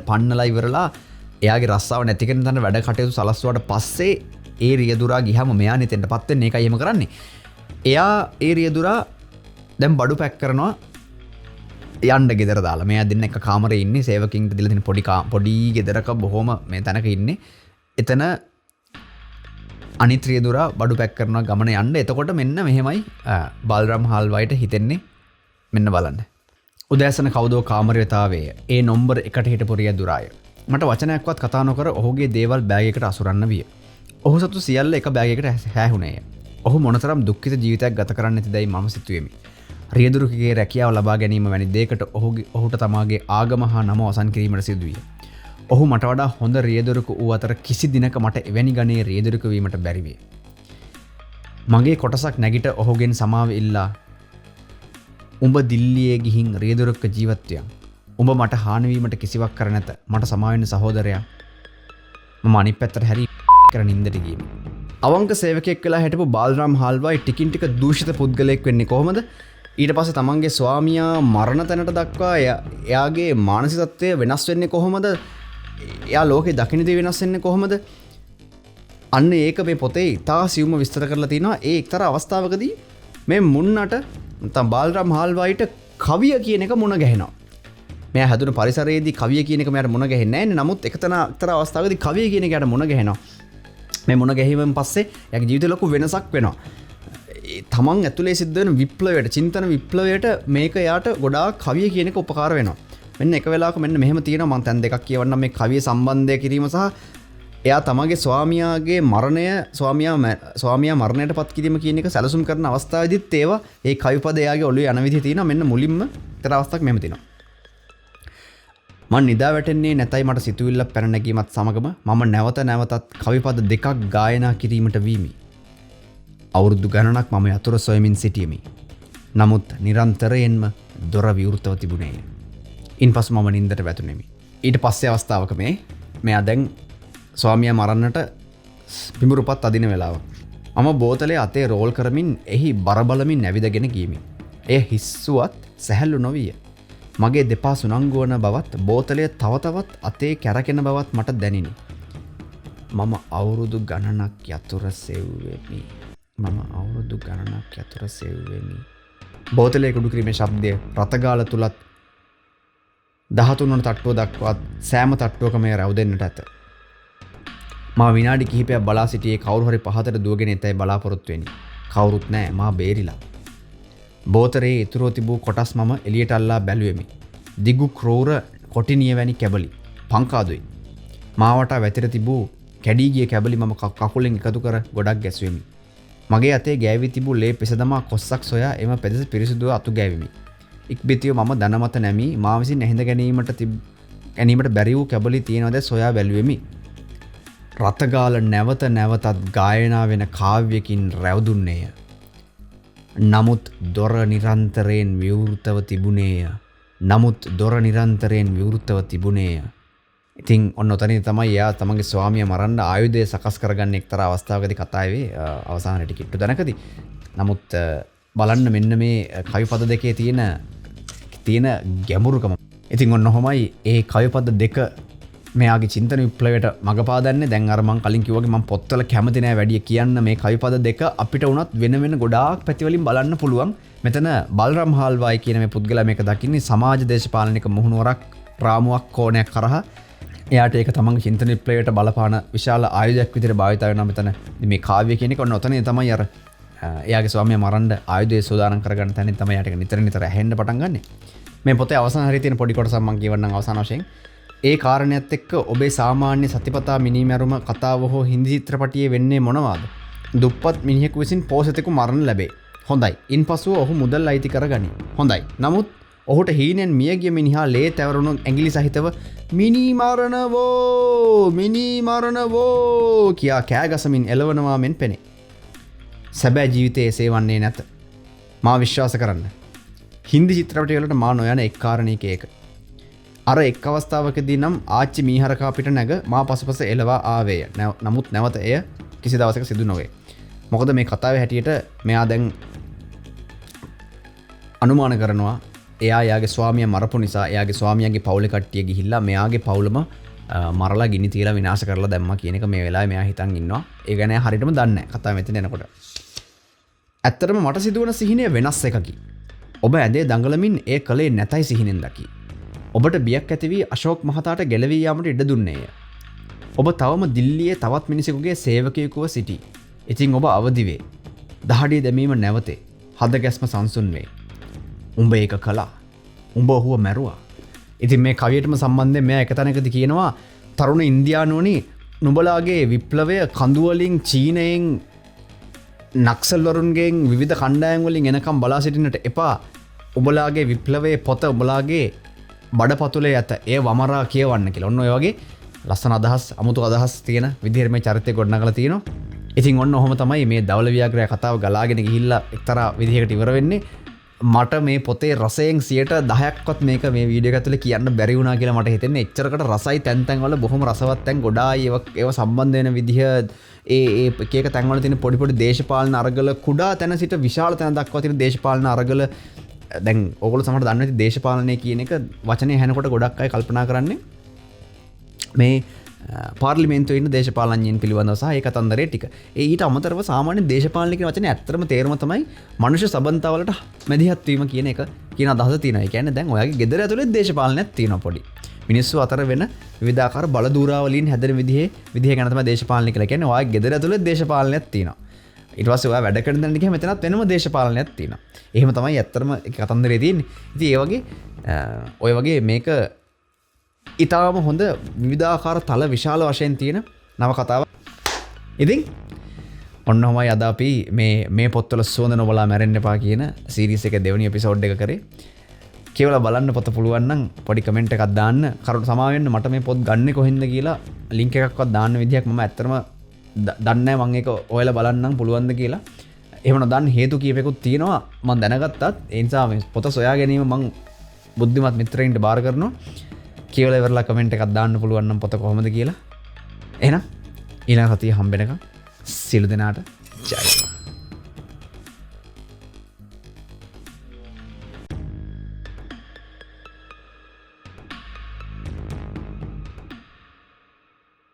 පන්නලා ඉවරලා එයාගේ රස්සාව නැති කරන තැන වැඩ කටයුතු සලස්වුවාට පස්සේ ඒ රියදුරා ගියාම මෙයා නිතෙන්ටපත් වෙන්නේ. ඒකයි එහෙම කරන්නේ. එයා ඒ රියදුරා දැන් බඩු පැක් කරනවා යන්න ගෙදර දාලා. මෙයා දෙන්න එක කාමරේ ඉන්නේ සේවකින්ට දීලා තියෙන පොඩි ගෙදරක බොහොම මේ තැනක ඉන්නේ. එතන අනිත් රියදුරා බඩු පැක් කරනවා ගමන යන්න. එතකොට මෙන්න මෙහෙමයි බල්රම් හාල්වයිට හිතෙන්නේ. මෙන්න බලන්න. උදෑසන කවුදෝ කාමරයතාවේ ඒ නම්බර් 1ට හිටපු රියදුරාය. මට වචනයක්වත් කතා නොකර ඔහුගේ දේවල් බෑග් එකට අසුරන්න විය. ඔහු සතු සියල්ල එක බෑග් එකට හැහුණේය. ඔහු මොනතරම් දුක්ඛිත ජීවිතයක් ගත කරන්න ඇතිදයි මම සිතුවෙමි. රියදුරුකගේ රැකියාව ලබා ගැනීම වැනි දෙයකට ඔහුට තමාගේ ආගම හා නම අවසන් කිරීමට සිදුවිය. ඔහු මට වඩා හොඳ රියදුරුකු වූ අතර කිසි දිනක මට එවැනි ගණයේ රියදුරුකු වීමට බැරි වේ. මගේ කොටසක් නැගිට ඔහුගෙන් සමාව ඉල්ලා උඹ දිල්ලියේ ගිහින් රියදුරුක්ක ජීවත් වියන්. උඹ මට හානි වීමට කිසිවක් කර නැත. මට සමාව වෙන්න සහෝදරයා. මම අනිත් පැත්තට හැරි කරන නින්දට ගියමි. අවංක සේවකයෙක් වෙලා හිටපු බාල්රාම් හාල්වයි ටිකින් ටික දූෂිත පුද්ගලයෙක් වෙන්නේ කොහොමද? ඊට පස්සේ තමන්ගේ ස්වාමියා මරණ තැනට දක්වා එයාගේ මානසික තත්ත්වය වෙනස් වෙන්නේ කොහොමද? එයා ලෝකේ දකින්න දේ වෙනස් වෙන්නේ කොහොමද? අන්න ඒක මේ පොතේ ඉතා සියුම්ව විස්තර කරලා තිනවා. ඒ එක්තරා අවස්ථාවකදී මේ මුන්නට නැත්නම් බාල්රාම් හාල්වයිට කවිය කියන එක මුණ ගැහෙනවා. මෙයා හැදුණු පරිසරයේදී කවිය කියන එක මෙයාට මුණ ගැහෙන්නේ නැහැ නේ. නමුත් එක්තරා අවස්ථාවකදී කවිය කියන එකට මුණ ගැහෙනවා. මේ මුණ ගැහිමෙන් පස්සේ එයාගේ ජීවිතේ ලොකු වෙනසක් වෙනවා. තමන් ඇතුලේ සිද්ධ වෙන විප්ලවයට, චින්තන විප්ලවයට මේක එයාට ගොඩාක් කවිය කියන එක උපකාර වෙනවා. මෙන්න එක වෙලාවක මෙන්න මෙහෙම තියෙනවා. මම දැන් දෙකක් කියවන්නම් මේ කවිය සම්බන්ධය කිරීම සහ එයා තමගේ ස්වාමියාගේ මරණය ස්වාමියා මරණයටපත් කිරීම කියන එක සැලසුම් කරන අවස්ථාවේදීත් ඒවා ඒ කවි පද එයාගේ ඔළුවේ යන විදිහ තියෙනවා. මෙන්න මුලින්ම තර අවස්ථාවක් මෙහෙම තියෙනවා. මං නිදා වැටෙන්නේ නැතයි මට සිතුවිල්ලක් පැන නැගීමත් සමගම මම නැවත නැවතත් කවි පද දෙකක් ගායනා කිරීමට වීමි. අවුරුදු ගණනක් මම යතුරු සොයමින් සිටියෙමි. නමුත් නිරන්තරයෙන්ම දොර විවෘතව තිබුණේය. ඉන්පසු මම නින්දට වැටුණෙමි. ඊට පස්සේ අවස්ථාවක මෙයා දැන් ස්වාමියා මරන්නට පිඹුරුපත් අදින වෙලාව. මම බෝතලේ අතේ රෝල් කරමින් එහි බර බලමින් නැවිදගෙන ගියමි. එය හිස්සුවත් සැහැල්ලු නොවිය. මගේ දෙපා සුනංගු වන බවත් බෝතලය තව තවත් අතේ කැරකෙන බවත් මට දැනිනි. මම අවුරුදු ගණනක් යතුර සෙව්වෙමි. බෝතලේ කුඩු කිරීමේ ශබ්දය රතගාල තුලත් 13 වන තට්ටුව දක්වාත් සෑම තට්ටුවකම රැවුදෙන්නට ඇත. මා විනාඩි කිහිපයක් බලා සිටියේ කවුරු හරි පහතට දුවගෙන එතයි බලාපොරොත්තු වෙමි. කවුරුත් නැහැ. මා බේරිලා. බෝතරේ ඉතුරුව තිබූ කොටස් මම එළියට අල්ලා බැලුවෙමි. දිගු ක්‍රෝර කොටිනිය වැනි කැබලි පංකාදුයි. මාවට වැතිර තිබූ කැඩී ගිය කැබලි මම කකුලෙන් එකතු කර ගොඩක් ගැසුවෙමි. මගේ අතේ ගෑවි තිබූ ලේ පෙසදමා කොස්සක් සොයා එම පෙදෙස පිරිසිදුව අතු ගෑවිමි. ඉක්බිතිව මම දනමත නැමී මා විසින් ඇහිඳ ගැනීමට බැරි වූ කැබලි තියෙනවද සොයා බැලුවෙමි. රතගාල නැවත නැවතත් ගායනා වෙන කාව්‍යකින් රැවුදුන්නේය. නමුත් දොර නිරන්තරයෙන් විවෘතව තිබුණේය. ඉතින් ඔන්න ඔතනින් තමයි එයා තමන්ගේ ස්වාමියා මරන්න ආයුධය සකස් කරගන්න එක්තරා අවස්ථාවකදී කතාවේ අවසානයේ කිට්ටු දනකදී. නමුත් බලන්න මෙන්න මේ කවි පද දෙකේ තියෙන තියෙන ගැඹුරුකම. ඉතින් ඔන්න ඔහොමයි ඒ කවිපද දෙක මෙයාගේ චින්තන විප්ලවයට මඟ පාදන්නේ. දැන් අර මම කලින් කිව්වා වගේ මම පොත්වල කැමති නෑ වැඩි කියන්න මේ කවිපද දෙක අපිට වුණත් වෙන වෙන ගොඩාක් පැතිවලින් බලන්න පුළුවන්. මෙතන බල්රම් හාල්වායි කියන මේ පුද්ගලයා මේක දකින්නේ සමාජ දේශපාලනික මුහුණුවරක් රාමුවක් කෝණයක් කරහා. එයාට ඒක තමන්ගේ චින්තන විප්ලවයට බලපාන විශාල ආයුධයක් විදිහට භාවිත වෙනවා මෙතන. මේ කාව්‍ය කියන එක ඔන්න ඔතනේ තමයි අර එයාගේ ස්වාමියා මරන්න ආයුධය සූදානම් කරගන්න තැනින් තමයි යාට නිතර නිතර ඇහෙන්න පටන් ගන්නෙ. මේ පොතේ අවසාන හරිය තියෙන පොඩි කොටසක් මම කියවන්නම් අවසාන වශයෙන්. ඒ කාරණයත් එක්ක ඔබේ සාමාන්‍ය සතිපතා මිනිමැරුම කතාව හෝ හින්දි චිත්‍රපටියේ වෙන්නේ මොනවාද? දුප්පත් මිනිහෙකු විසින් පෝසතෙකු මරණ ලැබේ. හොඳයි. ඉන්පසුව ඔහු මුදල් අයිති කරගනි. හොඳයි. නමුත් ඔහුට හීනෙන් මියගිය මිනිහා ලේ තැවරුණු ඇඟිලි සහිතව මිනිමරණවෝ කියා කෑගසමින් එළවනවා මෙන් පෙනේ. සැබෑ ජීවිතයේ එසේ වන්නේ නැත. මා විශ්වාස කරන්න. හින්දි චිත්‍රපටවලට මා නොයන එක් කාරණයක ඒක. අර එක් අවස්ථාවකදී නම් ආච්චි මීහරකා පිට නැග මා පසුපස එළවා ආවේය. නමුත් නැවත එය කිසි දවසක සිදු නොවේ. මොකද මේ කතාවේ හැටියට මෙයා දැන් අනුමාන කරනවා එයා යාගේ ස්වාමියා මරපු නිසා එයාගේ ස්වාමියාගේ පවුලේ කට්ටිය ගිහිල්ලා මෙයාගේ පවුලම මරලා ගිනි තියලා විනාශ කරලා දැම්මා කියන එක මේ වෙලාවේ මෙයා හිතන් ඉන්නවා. ඒ ගැන හරියටම දන්නේ නැහැ. කතාව මෙතන එනකොට. ඇත්තටම මට සිදුවන සිහිනය වෙනස් එකකි. ඔබ ඇඳේ දඟලමින් ඒ කලේ නැතයි සිහිනෙන් දකි. ඔබට බියක් ඇති වී අශෝක් මහතාට ගැලවී යාමට ඉඩ දුන්නේය. ඔබ තවම දිල්ලියේ තවත් මිනිසෙකුගේ සේවකයෙකුව සිටී. ඉතින් ඔබ අවදි වේ. දහඩිය දැමීම නැවතේ. හද ගැස්ම සංසුන් වේ. උඹ ඒක කළා. උඹ ඔහුව මැරුවා. ඉතින් මේ කවියටම සම්බන්ධයෙන් මෙයා එක තැනකදී කියනවා තරුණ ඉන්දියානුවනි නුඹලාගේ විප්ලවය කඳුවලින් චීනයෙන් නක්සල්වරුන්ගෙන් විවිධ කණ්ඩායම් වලින් එනකම් බලා සිටින්නට එපා. ඔබලාගේ විප්ලවයේ පොත ඔබලාගේ බඩපතුලේ ඇත. ඒ වමරා කියවන්න කියලා. ඔන්න ඔය වගේ ලස්සන අදහස්, අමුතු අදහස් තියෙන විදිහට මේ චරිතය ගොඩනගලා තිනවා. ඉතින් ඔන්න ඔහොම තමයි මේ ධවල ව්‍යාග්‍රය කතාව ගලාගෙන ගිහිල්ලා එක්තරා විදිහකට ඉවර වෙන්නේ. මට මේ පොතේ රසයෙන් 10%ක්වත් මේක මේ වීඩියෝ එක ඇතුලේ කියන්න බැරි වුණා කියලා මට හිතෙන්නේ. එච්චරකට රසයි තැන් වල බොහොම රසවත් තැන් ගොඩායි ඒව සම්බන්ධ වෙන විදිහ ඒ එක තැන් වල තියෙන පොඩි පොඩි දේශපාලන අරගල කුඩා තැන සිට විශාල තැන දක්වා තියෙන දේශපාලන අරගල දැන් ඕගොල්ලෝ සමහරට දන්නේ නැති දේශපාලනය කියන එක වචනේ ඇහෙනකොට ගොඩක් අය කල්පනා කරන්නේ මේ පාර්ලිමේන්තුවේ ඉන්න දේශපාලඥයින් පිළිබඳව සහ ඒ කතන්දරේ ටික. ඊට අමතරව සාමාන්‍ය දේශපාලන කියන වචනේ ඇත්තටම තේරුම තමයි මනුෂ්‍ය සබන්තාවලට මැදිහත් වීම කියන එක කියන අදහස තියෙනවා. ඒ කියන්නේ දැන් ඔයාගේ ගෙදර ඇතුලේ දේශපාලනයක් තියෙනවා පොඩි. මිනිස්සු අතර වෙන විවිධාකාර බල දූරාවලින් හැදෙන විදිහ ගැන තමයි දේශපාලනය කියලා කියන්නේ. ඔයාගේ ගෙදර ඇතුලේ දේශපාලනයක් තියෙනවා. ඊට පස්සේ ඔයා වැඩ කරන තැනට ගියාම මෙතනත් වෙනම දේශපාලනයක් තියෙනවා. එහෙම තමයි ඇත්තටම කතන්දරේ තියෙන්නේ. ඉතින් ඒ වගේ ඔය වගේ මේක ඉතාම හොඳ විවිධාකාර තල විශාල වශයෙන් තියෙන නව කතාවක්. ඉතින් ඔන්න ඔහමයි අද අපි මේ පොත්වල සුවඳ නොබලා මැරෙන්න එපා කියන සීරීස් එකේ දෙවෙනි එපිසෝඩ් එක කරේ. කියලා බලන්න පොත පුළුවන් නම් පොඩි කමෙන්ට් එකක් දාන්න. කරුණ සමාව වෙන්න මට මේ පොත් ගන්නෙ කොහෙන්ද කියලා ලින්ක් එකක්වත් දාන්න විදියක් මම ඇත්තටම දන්නේ නැහැ. මම ඒක ඔයාලා බලන්නම් පුළුවන්ද කියලා. එහෙම නොදන්න හේතු කීපයකුත් තියෙනවා මම දැනගත්තත්. ඒ නිසා මේ පොත සොයා ගැනීම මම බුද්ධිමත් මිත්‍රයින්ට බාර කරනවා. කියලා ඉවරලා කමෙන්ට් එකක් දාන්න පුළුවන් නම් පොත කොහොමද කියලා. එහෙනම් ඊළඟ සතියේ හම්බෙනකම් සියලු දෙනාට ජය.